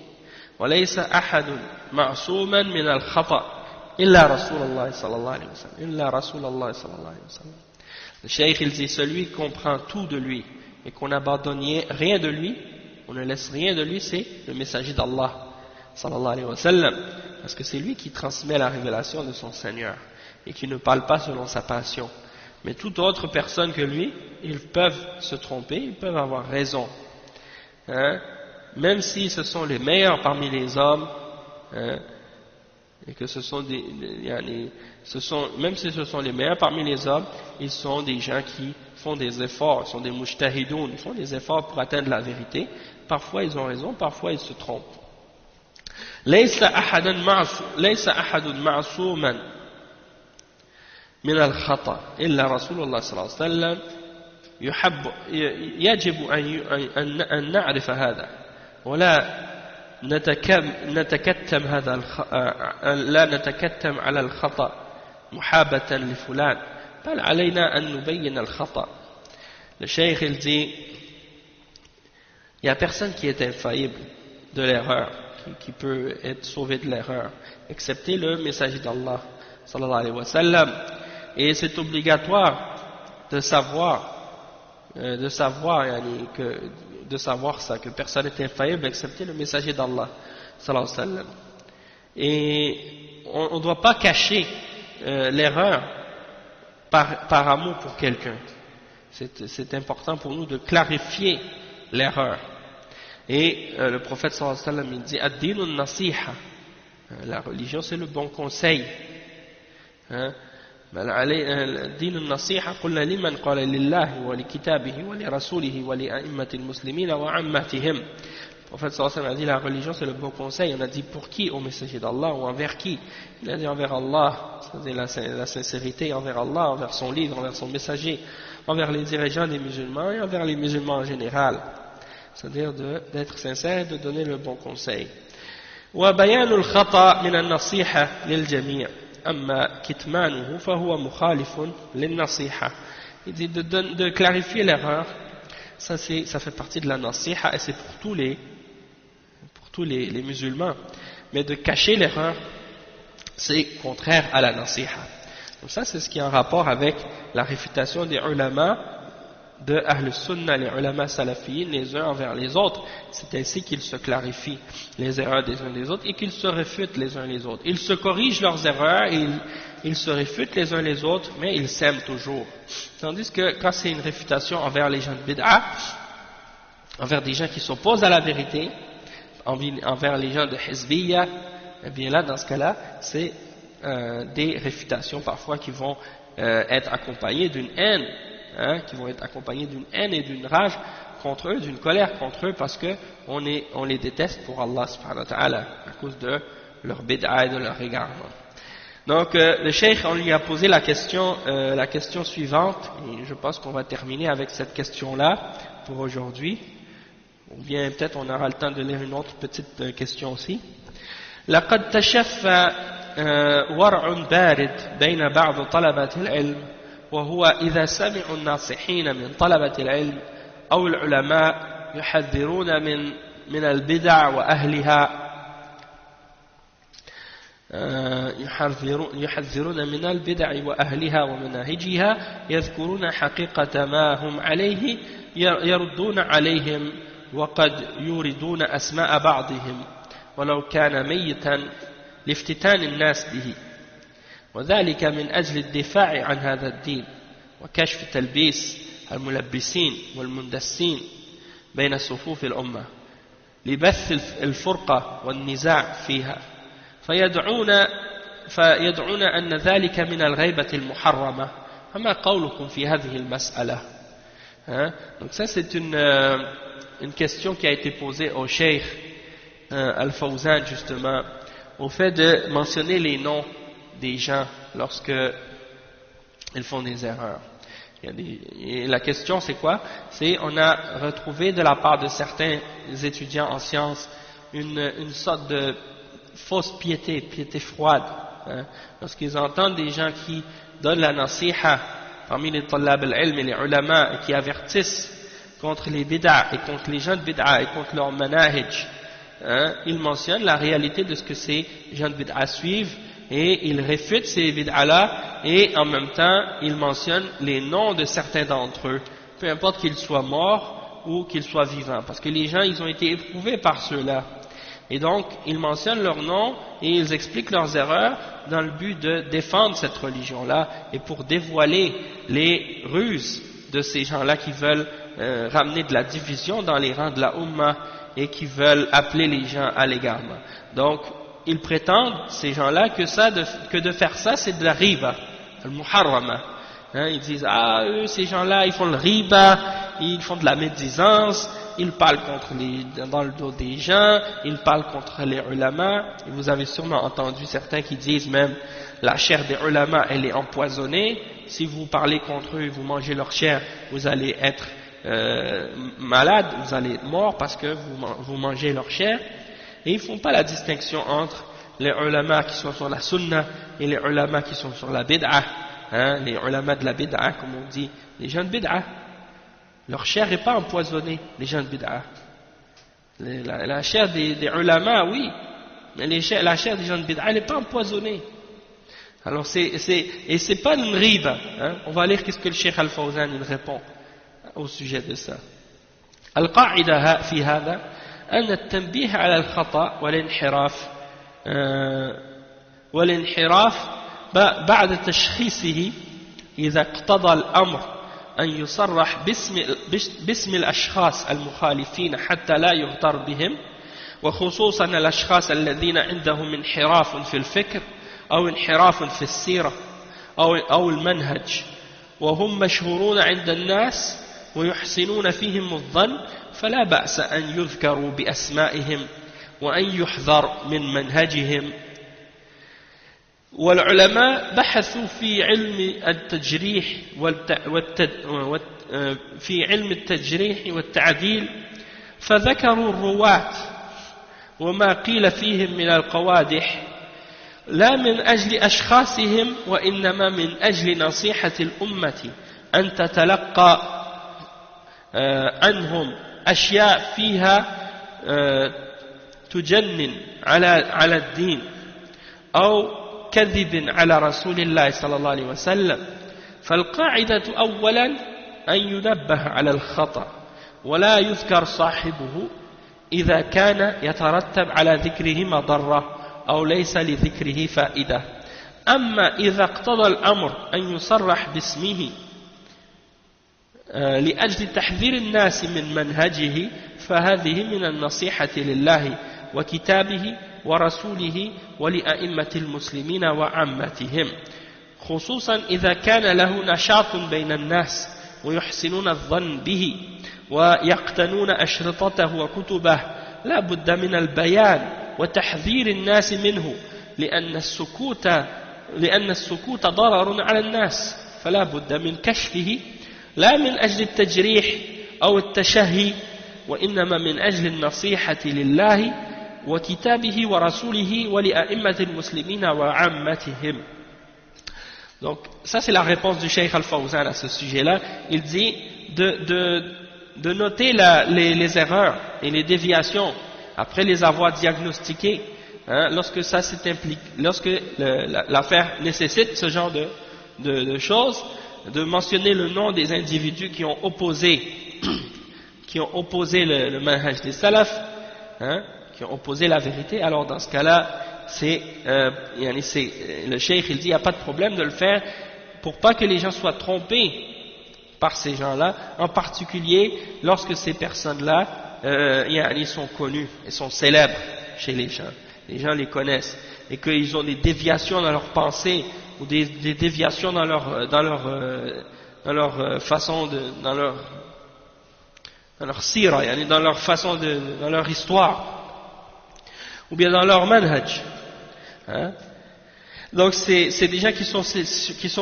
وليس أحد معصوما من الخطأ إلا رسول الله صلى الله عليه وسلم إلا رسول الله صلى الله عليه وسلم. Le cheikh il dit celui qui comprend tout de lui et qu'on n'abandonne rien de lui, on ne laisse rien de lui, c'est le messager d'Allah sallallahu alayhi wa sallam, parce que c'est lui qui transmet la révélation de son Seigneur. et qui ne parle pas selon sa passion. Mais toute autre personne que lui, ils peuvent se tromper, ils peuvent avoir raison. Hein? Même si ce sont les meilleurs parmi les hommes, hein? Et que ce sont même si ce sont les meilleurs parmi les hommes, ils sont des gens qui font des efforts, ils sont des mujtahidoun, ils font des efforts pour atteindre la vérité. Parfois ils ont raison, parfois ils se trompent. ليس أحد معصوما من الخطأ إلا رسول الله صلى الله عليه وسلم يجب أن نعرف هذا ولا نتكتم لا نتكتم على الخطأ محابة لفلان بل علينا أن نبين الخطأ. Le cheikh il dit il n'y a personne qui est infaillible de l'erreur, qui peut être sauvé de l'erreur, excepté le messager d'Allah sallallahu alayhi wa sallam. Et c'est obligatoire de savoir ça, que personne n'est infaillible excepté le messager d'Allah sallallahu alayhi wa sallam. Et on ne doit pas cacher l'erreur par amour pour quelqu'un. C'est important pour nous de clarifier l'erreur. Et le prophète sallallahu alayhi wa sallam il dit ad-dinu nasiha, la religion c'est le bon conseil. Hein? الدين النصيحة قلنا لمن قال لله ولكتابه ولرسوله ولأئمة المسلمين وعامتهم. Le prophète sallallahu alayhi wa sallam a dit la religion c'est le bon conseil. On a dit pour qui? Au messager d'Allah ou envers qui? Il a dit envers Allah, c'est-à-dire la sincérité envers Allah, envers son livre, envers son messager, envers les dirigeants des musulmans et envers les musulmans en général. C'est-à-dire d'être sincère et de donner le bon conseil. وبيان الخطأ من النصيحة للجميع. أما كتمانه فهو مخالف للنصيحة. Il dit de clarifier l'erreur, ça fait partie de la nasiha et c'est pour tous les musulmans. Mais de cacher l'erreur, c'est contraire à la nasiha. Donc ça c'est ce qui est en rapport avec la réfutation des ulama de Ahl Sunnah, les ulama salafiyin, les uns envers les autres. C'est ainsi qu'ils se clarifient les erreurs des uns des autres et qu'ils se réfutent les uns les autres. Ils se corrigent leurs erreurs et ils se réfutent les uns les autres, mais ils s'aiment toujours. Tandis que quand c'est une réfutation envers les gens de bid'a, envers des gens qui s'opposent à la vérité, envers les gens de hizbiyya, eh bien là, dans ce cas-là, c'est des réfutations parfois qui vont être accompagnées d'une haine. Qui vont être accompagnés d'une haine et d'une rage contre eux, d'une colère contre eux, parce qu'on les déteste pour Allah subhanahu wa ta'ala, à cause de leur bid'a et de leur égarement. Donc le cheikh, on lui a posé la question suivante, et je pense qu'on va terminer avec cette question-là pour aujourd'hui, ou bien peut-être on aura le temps de lire une autre petite question aussi. لقد تشفى ورع بارد بين بعض طلبة العلم وهو إذا سمعوا الناصحين من طلبة العلم أو العلماء يحذرون من البدع وأهلها يحذرون من البدع وأهلها ومناهجها يذكرون حقيقة ما هم عليه يردون عليهم وقد يوردون أسماء بعضهم ولو كان ميتا لافتتان الناس به وذلك من أجل الدفاع عن هذا الدين وكشف تلبيس الملبسين والمندسين بين صفوف الأمة لبث الفرقة والنزاع فيها فيدعون أن ذلك من الغيبة المحرمة فما قولكم في هذه المسألة. Donc ça c'est une question qui a été posée au Cheikh Al-Fawzan justement au fait de mentionner les noms des gens lorsque ils font des erreurs. Et la question c'est quoi? C'est on a retrouvé de la part de certains étudiants en sciences une sorte de fausse piété froide. Lorsqu'ils entendent des gens qui donnent la nasiha parmi les talab al-ilm et les ulama qui avertissent contre les bid'a et contre les gens de bid'a et contre leur manahij, ils mentionnent la réalité de ce que ces gens de bid'a suivent et ils réfutent ces bid'a-là et en même temps ils mentionnent les noms de certains d'entre eux, peu importe qu'ils soient morts ou qu'ils soient vivants, parce que les gens ils ont été éprouvés par ceux-là Et donc, ils mentionnent leur nom et ils expliquent leurs erreurs dans le but de défendre cette religion-là et pour dévoiler les ruses de ces gens-là qui veulent ramener de la division dans les rangs de la Ummah et qui veulent appeler les gens à l'égarement. Donc, ils prétendent, ces gens-là, que de faire ça, c'est de la riba, le muharrama. Hein, ils disent, ah, eux, ces gens-là, ils font le riba, ils font de la médisance, ils parlent dans le dos des gens, ils parlent contre les ulama. Et vous avez sûrement entendu certains qui disent même, la chair des ulama, elle est empoisonnée. Si vous parlez contre eux et vous mangez leur chair, vous allez être malade, vous allez être mort parce que vous mangez leur chair. Et ils ne font pas la distinction entre les ulama qui sont sur la sunna et les ulama qui sont sur la bid'ah. Hein, les ulama de la bid'ah, comme on dit, les gens de bid'ah. Leur chair n'est pas empoisonnée, les gens de bid'ah. La chair des ulama, oui, mais la chair des gens de bid'ah, elle n'est pas empoisonnée. Alors, et c'est pas une riba. Hein. On va lire qu'est-ce que le Cheikh Al-Fawzan il répond au sujet de ça. Al-qa'ida fi hada أن التنبيه على الخطأ والانحراف بعد تشخيصه إذا اقتضى الأمر أن يصرح باسم الأشخاص المخالفين حتى لا يغتر بهم وخصوصا الأشخاص الذين عندهم انحراف في الفكر أو انحراف في السيرة أو المنهج وهم مشهورون عند الناس ويحسنون فيهم الظن فلا بأس أن يذكروا بأسمائهم وأن يحذر من منهجهم. والعلماء بحثوا في علم التجريح والتعديل فذكروا الرواة وما قيل فيهم من القوادح لا من أجل أشخاصهم وإنما من أجل نصيحة الأمة أن تتلقى عنهم أشياء فيها تجنن على الدين أو كذب على رسول الله صلى الله عليه وسلم. فالقاعدة أولا أن ينبه على الخطأ ولا يذكر صاحبه إذا كان يترتب على ذكره مضرة أو ليس لذكره فائدة. أما إذا اقتضى الأمر أن يصرح باسمه لأجل تحذير الناس من منهجه فهذه من النصيحة لله وكتابه ورسوله ولأئمة المسلمين وعامتهم خصوصا إذا كان له نشاط بين الناس ويحسنون الظن به ويقتنون أشرطته وكتبه لا بد من البيان وتحذير الناس منه لأن السكوت ضرر على الناس فلا بد من كشفه لا من أجل التجريح أو التشهي وإنما من أجل النصيحة لله وكتابه ورسوله ولأئمة المسلمين وعامتهم. Donc ça c'est la réponse du Cheikh Al-Fawzan à ce sujet-là. Il dit de noter les erreurs et les déviations après les avoir diagnostiquées, hein, lorsque ça s'est impliqué, lorsque l'affaire nécessite ce genre de choses, de mentionner le nom des individus qui ont opposé le manhaj des salaf, hein, qui ont opposé la vérité. Alors dans ce cas-là, le cheikh il dit il n'y a pas de problème de le faire pour pas que les gens soient trompés par ces gens-là, en particulier lorsque ces personnes-là sont connues et sont célèbres chez les gens les connaissent et qu'ils ont des déviations dans leur pensée ou des déviations dans leur façon dans leur sira, dans leur façon dans leur histoire ou bien dans leur manhaj, hein? Donc c'est des gens qui sont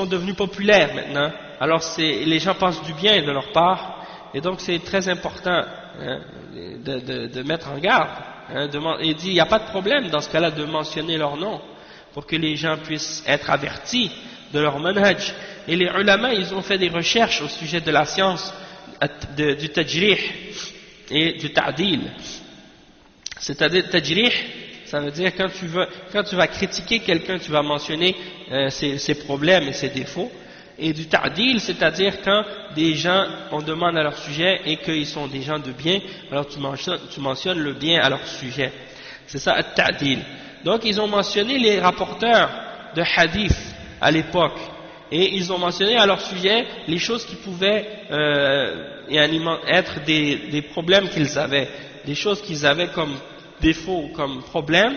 devenus populaires maintenant. Alors les gens pensent du bien de leur part et donc c'est très important, hein, de mettre en garde, hein, et dit il n'y a pas de problème dans ce cas-là de mentionner leur nom pour que les gens puissent être avertis de leur manhaj. Et les ulama ils ont fait des recherches au sujet de la science du tajrih et du ta'dil. C'est-à-dire tajrih, ça veut dire quand tu vas critiquer quelqu'un, tu vas mentionner ses problèmes et ses défauts. Et du ta'dil, c'est-à-dire quand des gens, on demande à leur sujet et qu'ils sont des gens de bien, alors tu mentionnes le bien à leur sujet. C'est ça, at-ta'dil. Donc ils ont mentionné les rapporteurs de hadith à l'époque, et ils ont mentionné à leur sujet les choses qui pouvaient être des problèmes qu'ils avaient, des choses qu'ils avaient comme défaut, comme problème,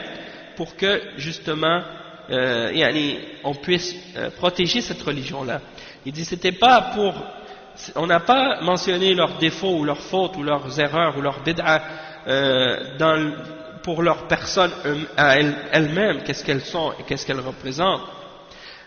pour que justement on puisse protéger cette religion-là. Il dit c'était pas pour, on n'a pas mentionné leurs défauts ou leurs fautes ou leurs erreurs ou leurs bid'a pour leur personne elles-mêmes, qu'est-ce qu'elles sont et qu'est-ce qu'elles représentent,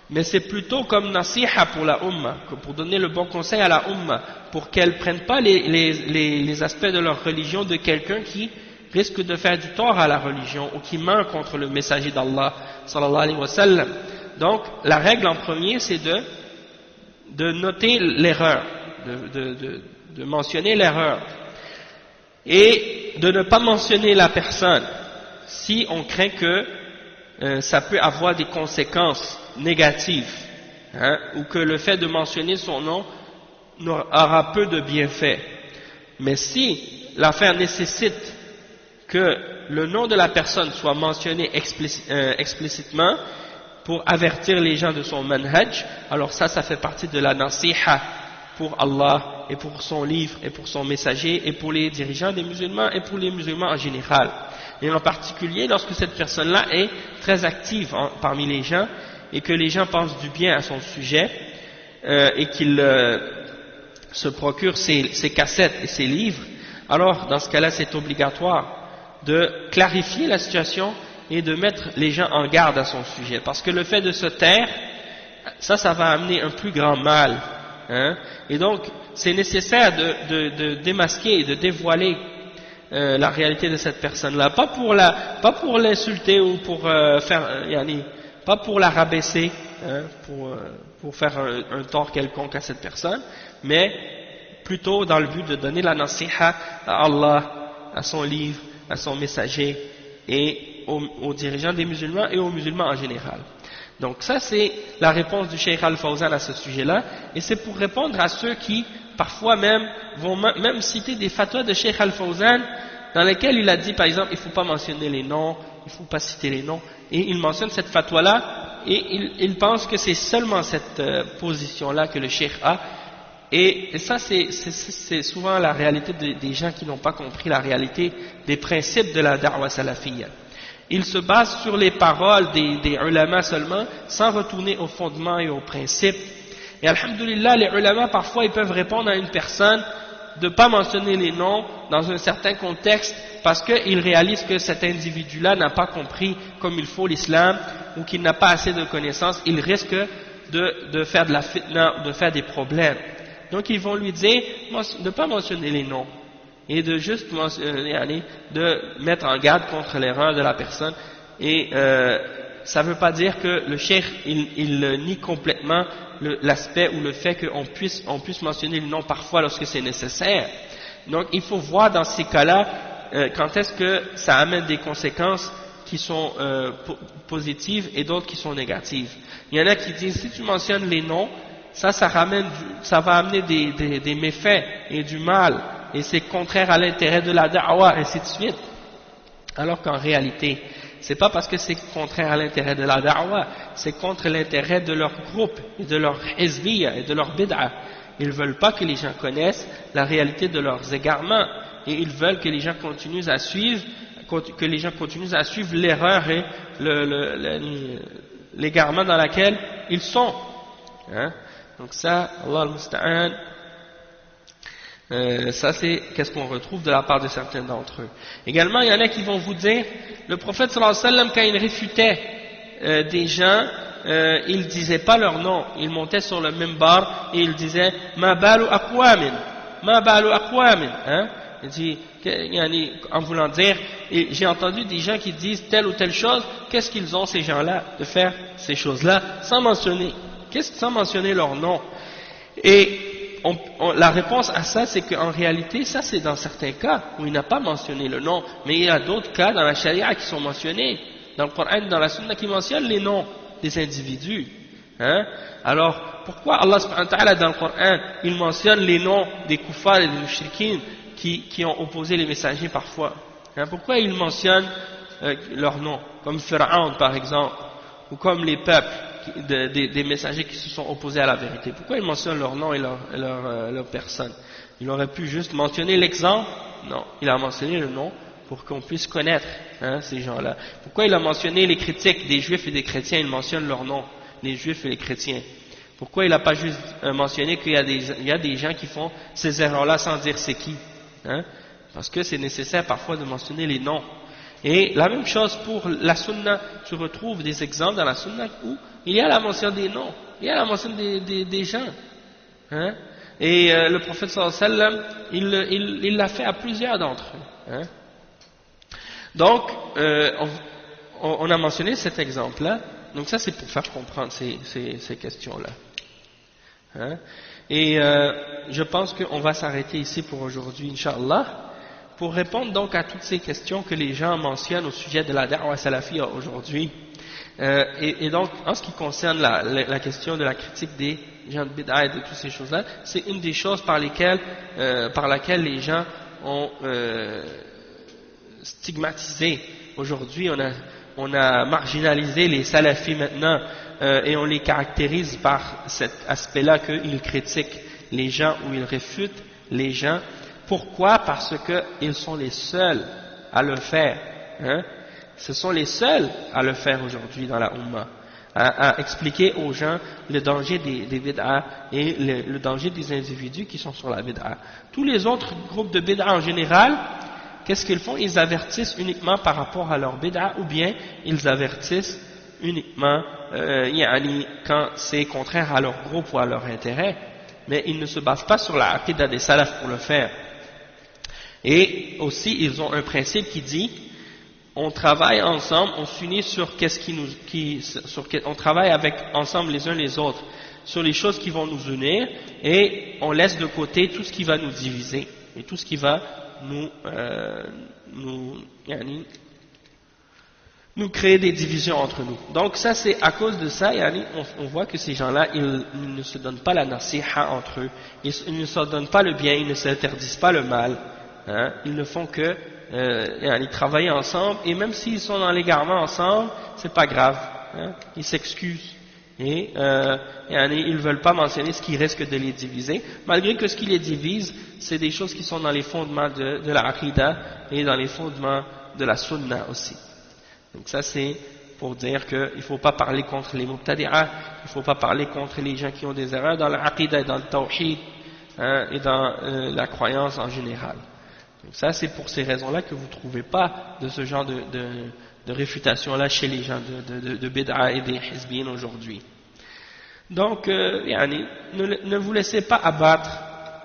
mais c'est plutôt comme nasiha pour la umma, pour donner le bon conseil à la umma, pour qu'elle ne prenne pas les aspects de leur religion de quelqu'un qui risque de faire du tort à la religion ou qui ment contre le messager d'Allah sallallahu alayhi wa sallam. Donc la règle en premier c'est de noter l'erreur, de mentionner l'erreur et de ne pas mentionner la personne si on craint que ça peut avoir des conséquences négatives, ou que le fait de mentionner son nom aura peu de bienfaits. Mais si l'affaire nécessite que le nom de la personne soit mentionné explicitement pour avertir les gens de son manhaj, alors ça fait partie de la nasiha pour Allah et pour son livre et pour son messager et pour les dirigeants des musulmans et pour les musulmans en général. Et en particulier lorsque cette personne-là est très active parmi les gens et que les gens pensent du bien à son sujet et qu'il se procure ses cassettes et ses livres, alors dans ce cas-là c'est obligatoire de clarifier la situation et de mettre les gens en garde à son sujet, parce que le fait de se taire, ça va amener un plus grand mal, et donc c'est nécessaire de démasquer et de dévoiler la réalité de cette personne-là, pas pour l'insulter ou pour pas pour la rabaisser, pour faire un tort quelconque à cette personne, mais plutôt dans le but de donner la nasiha à Allah, à son livre, à son messager et aux dirigeants des musulmans et aux musulmans en général. Donc ça c'est la réponse du Cheikh Al-Fawzan à ce sujet-là, et c'est pour répondre à ceux qui parfois même vont même citer des fatwas de Cheikh Al-Fawzan dans lesquels il a dit par exemple il ne faut pas mentionner les noms, il ne faut pas citer les noms, et il mentionne cette fatwa-là et il pense que c'est seulement cette position-là que le Cheikh a. Et ça c'est souvent la réalité des gens qui n'ont pas compris la réalité des principes de la da'wa salafiyya. Ils se basent sur les paroles des ulama seulement, sans retourner aux fondements et aux principes. Et alhamdulillah, les ulama parfois ils peuvent répondre à une personne de ne pas mentionner les noms dans un certain contexte parce qu'ils réalisent que cet individu-là n'a pas compris comme il faut l'islam ou qu'il n'a pas assez de connaissances, il risque de faire de la fitna, de faire des problèmes. Donc ils vont lui dire de ne pas mentionner les noms et de juste de mettre en garde contre l'erreur de la personne. Et ça ne veut pas dire que le cheikh il nie complètement l'aspect ou le fait qu'on puisse mentionner le nom parfois lorsque c'est nécessaire. Donc il faut voir dans ces cas-là quand est-ce que ça amène des conséquences qui sont positives et d'autres qui sont négatives. Il y en a qui disent si tu mentionnes les noms, ça va amener des méfaits et du mal, et c'est contraire à l'intérêt de la da'wa, et ainsi de suite. Alors qu'en réalité, c'est pas parce que c'est contraire à l'intérêt de la da'wa, c'est contre l'intérêt de leur groupe, et de leur hizbiyya, et de leur bid'a. Ils veulent pas que les gens connaissent la réalité de leurs égarements, et ils veulent que les gens continuent à suivre, l'erreur et l'égarement dans laquelle ils sont. Donc ça, Allah al-Musta'an, ça c'est qu'est-ce qu'on retrouve de la part de certains d'entre eux. Également, il y en a qui vont vous dire, le prophète sallallahu alayhi wa sallam, quand il réfutait des gens, il disait pas leur nom, il montait sur le minbar et il disait ma balu aqwamin, il dit, en voulant dire, j'ai entendu des gens qui disent telle ou telle chose, qu'est-ce qu'ils ont ces gens-là de faire ces choses-là sans mentionner leur nom. Et la réponse à ça, c'est qu'en réalité, ça c'est dans certains cas où il n'a pas mentionné le nom, mais il y a d'autres cas dans la charia qui sont mentionnés, dans le Coran, dans la Sunna, qui mentionnent les noms des individus. Alors, pourquoi Allah subhanahu wa ta'ala dans le Coran, il mentionne les noms des kuffars et des mushrikines qui ont opposé les messagers parfois? Pourquoi il mentionne leur nom, comme Pharaon par exemple, ou comme les peuples, des messagers qui se sont opposés à la vérité. Pourquoi ils mentionnent leur nom et leur personne? Il aurait pu juste mentionner l'exemple. Non, il a mentionné le nom pour qu'on puisse connaître ces gens-là. Pourquoi il a mentionné les critiques des juifs et des chrétiens? Il mentionne leur nom, les juifs et les chrétiens. Pourquoi il n'a pas juste mentionné qu'il y a des gens qui font ces erreurs-là sans dire c'est qui? Parce que c'est nécessaire parfois de mentionner les noms. Et la même chose pour la sunna, tu retrouves des exemples dans la sunna où il y a la mention des noms, il y a la mention des gens. Et le prophète sallallahu alayhi wa sallam, il l'a fait à plusieurs d'entre eux. Donc, on a mentionné cet exemple-là, donc ça c'est pour faire comprendre ces questions-là. Et je pense qu'on va s'arrêter ici pour aujourd'hui, Inch'Allah. Pour répondre donc à toutes ces questions que les gens mentionnent au sujet de la da'wa salafiyya aujourd'hui, et donc en ce qui concerne la question de la critique des gens de bid'a et de toutes ces choses-là, c'est une des choses par laquelle les gens ont stigmatisé. Aujourd'hui, on a marginalisé les salafis maintenant et on les caractérise par cet aspect-là qu'ils critiquent les gens ou ils réfutent les gens. Pourquoi? Parce qu'ils sont les seuls à le faire. Ce sont les seuls à le faire aujourd'hui dans la Ummah, à expliquer aux gens le danger des bid'a et le danger des individus qui sont sur la bid'a. Tous les autres groupes de bid'a en général, qu'est-ce qu'ils font? Ils avertissent uniquement par rapport à leur bid'a, ou bien ils avertissent uniquement quand c'est contraire à leur groupe ou à leur intérêt, mais ils ne se basent pas sur la aqida des salafs pour le faire. Et aussi, ils ont un principe qui dit, on travaille ensemble, on s'unit sur on travaille ensemble les uns les autres, sur les choses qui vont nous unir, et on laisse de côté tout ce qui va nous diviser, et tout ce qui va nous créer des divisions entre nous. Donc ça, c'est à cause de ça, on voit que ces gens-là, ils ne se donnent pas la nasiha entre eux, ils ne se donnent pas le bien, ils ne s'interdisent pas le mal, ils ne font que travailler ensemble, et même s'ils sont dans l'égarement ensemble, c'est pas grave, ils s'excusent, et ils ne veulent pas mentionner ce qui risque de les diviser, malgré que ce qui les divise, c'est des choses qui sont dans les fondements de la aqida et dans les fondements de la sunna aussi. Donc ça c'est pour dire qu'il ne faut pas parler contre les mubtadi'a, il ne faut pas parler contre les gens qui ont des erreurs dans la aqida et dans le tawhid et dans la croyance en général. Donc ça c'est pour ces raisons-là que vous ne trouvez pas de ce genre de réfutation-là chez les gens de bid'a et des hizbiyin aujourd'hui. Donc ne vous laissez pas abattre,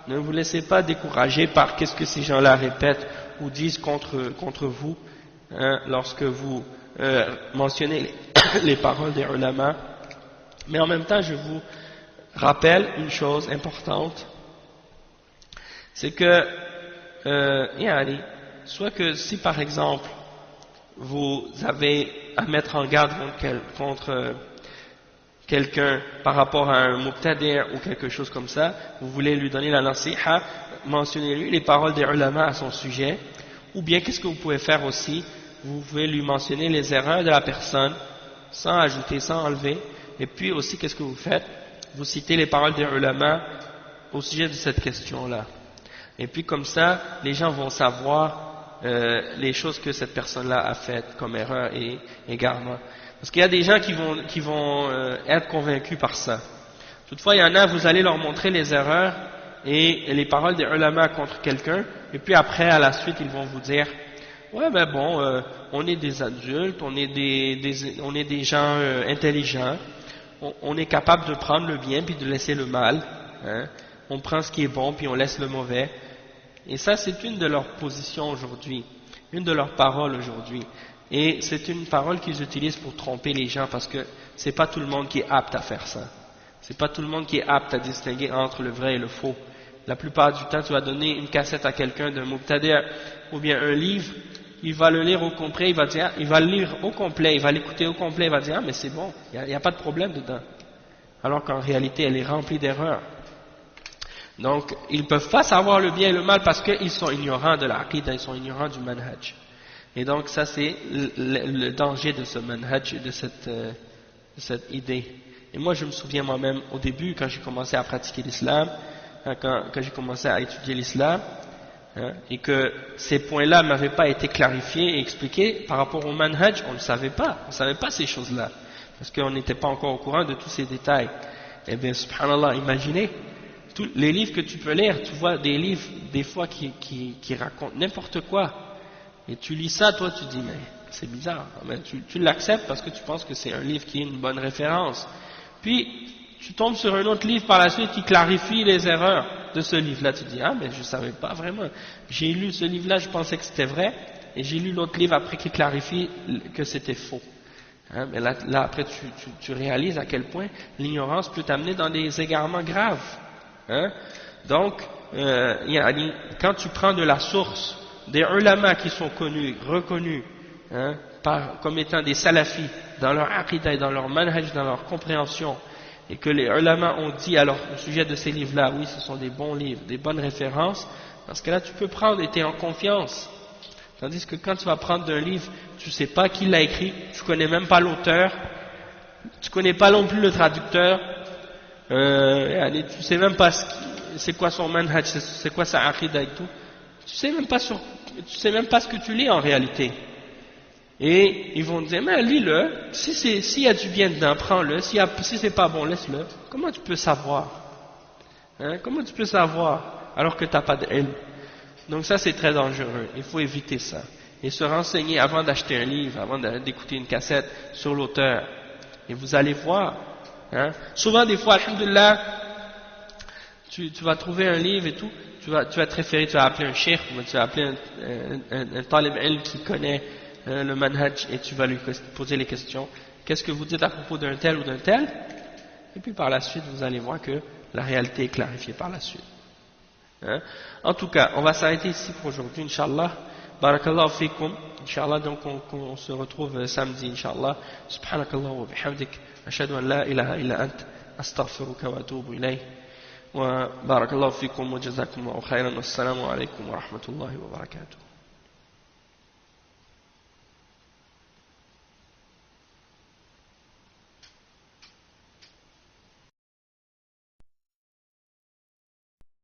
ne vous laissez pas décourager par qu'est-ce que ces gens-là répètent ou disent contre vous lorsque vous mentionnez les paroles des ulama. Mais en même temps, je vous rappelle une chose importante, c'est que soit que si par exemple vous avez à mettre en garde contre quelqu'un par rapport à un mubtadi' ou quelque chose comme ça, vous voulez lui donner la nasiha, mentionnez-lui les paroles des ulama à son sujet, ou bien qu'est-ce que vous pouvez faire aussi, vous pouvez lui mentionner les erreurs de la personne sans ajouter, sans enlever, et puis aussi qu'est-ce que vous faites, vous citez les paroles des ulama au sujet de cette question-là, et puis comme ça les gens vont savoir les choses que cette personne-là a faites comme erreur et égarement. Parce qu'il y a des gens qui vont être convaincus par ça. Toutefois, il y en a, vous allez leur montrer les erreurs et les paroles des ulama contre quelqu'un, et puis après, à la suite, ils vont vous dire ouais, ben bon, on est des adultes, on est des gens intelligents, on est capable de prendre le bien puis de laisser le mal, on prend ce qui est bon puis on laisse le mauvais. Et ça, c'est une de leurs positions aujourd'hui, une de leurs paroles aujourd'hui. Et c'est une parole qu'ils utilisent pour tromper les gens, parce que c'est pas tout le monde qui est apte à faire ça. C'est pas tout le monde qui est apte à distinguer entre le vrai et le faux. La plupart du temps, tu vas donner une cassette à quelqu'un d'un mubtadi' ou bien un livre, il va le lire au complet, il va le lire au complet, il va l'écouter au complet, il va dire ah mais c'est bon, il n'y a pas de problème dedans. Alors qu'en réalité, elle est remplie d'erreurs. Donc, ils ne peuvent pas savoir le bien et le mal parce qu'ils sont ignorants de l'aqida, ils sont ignorants du manhaj. Et donc ça c'est le danger de ce manhaj, de cette idée. Et moi je me souviens moi-même au début quand j'ai commencé à pratiquer l'islam, quand j'ai commencé à étudier l'islam, et que ces points-là n'avaient pas été clarifiés et expliqués par rapport au manhaj, on ne savait pas ces choses-là, parce qu'on n'était pas encore au courant de tous ces détails. Eh bien subhanallah, imaginez, tous les livres que tu peux lire, tu vois des livres des fois qui racontent n'importe quoi, et tu lis ça, toi tu dis mais c'est bizarre, mais tu l'acceptes parce que tu penses que c'est un livre qui est une bonne référence, puis tu tombes sur un autre livre par la suite qui clarifie les erreurs de ce livre-là, tu dis ah mais je savais pas vraiment, j'ai lu ce livre-là, je pensais que c'était vrai, et j'ai lu l'autre livre après qui clarifie que c'était faux. Mais là après tu réalises à quel point l'ignorance peut t'amener dans des égarements graves. Donc quand tu prends de la source des ulama qui sont connus, reconnus comme étant des salafis dans leur aqidah, dans leur manhaj, dans leur compréhension, et que les ulama ont dit alors au sujet de ces livres-là, oui ce sont des bons livres, des bonnes références, dans ce cas-là tu peux prendre et tu es en confiance. Tandis que quand tu vas prendre d'un livre, tu ne sais pas qui l'a écrit, tu ne connais même pas l'auteur, tu ne connais pas non plus le traducteur, tu ne sais même pas c'est quoi son manhaj, c'est quoi sa aqidah et tout, tu sais même pas ce que tu lis en réalité. Et ils vont te dire, mais lis-le, s'il y a du bien dedans, prends-le, si c'est pas bon, laisse-le. Comment tu peux savoir? Comment tu peux savoir alors que tu n'as pas d'ilm? Donc ça c'est très dangereux, il faut éviter ça. Et se renseigner avant d'acheter un livre, avant d'écouter une cassette sur l'auteur. Et vous allez voir. Souvent des fois, alhamdoulilah, tu vas trouver un livre et tout, tu vas te référer, tu vas appeler un cheikh, tu vas appeler un talib ilm qui connaît le manhaj, et tu vas lui poser les questions. Qu'est-ce que vous dites à propos d'un tel ou d'un tel? Et puis par la suite, vous allez voir que la réalité est clarifiée par la suite. En tout cas, on va s'arrêter ici pour aujourd'hui, Inch'Allah. Barakallahu fikum. Inch'Allah, donc on se retrouve samedi, Inch'Allah. Subhanakallah wa bihamdik. Ashhadu an la ilaha illa ant. Astaghfiruka wa atubu ilayh. Wa barakallahu fikum wa jazakumullahu khairan. Wassalamu alaikum wa rahmatullahi wa barakatuh.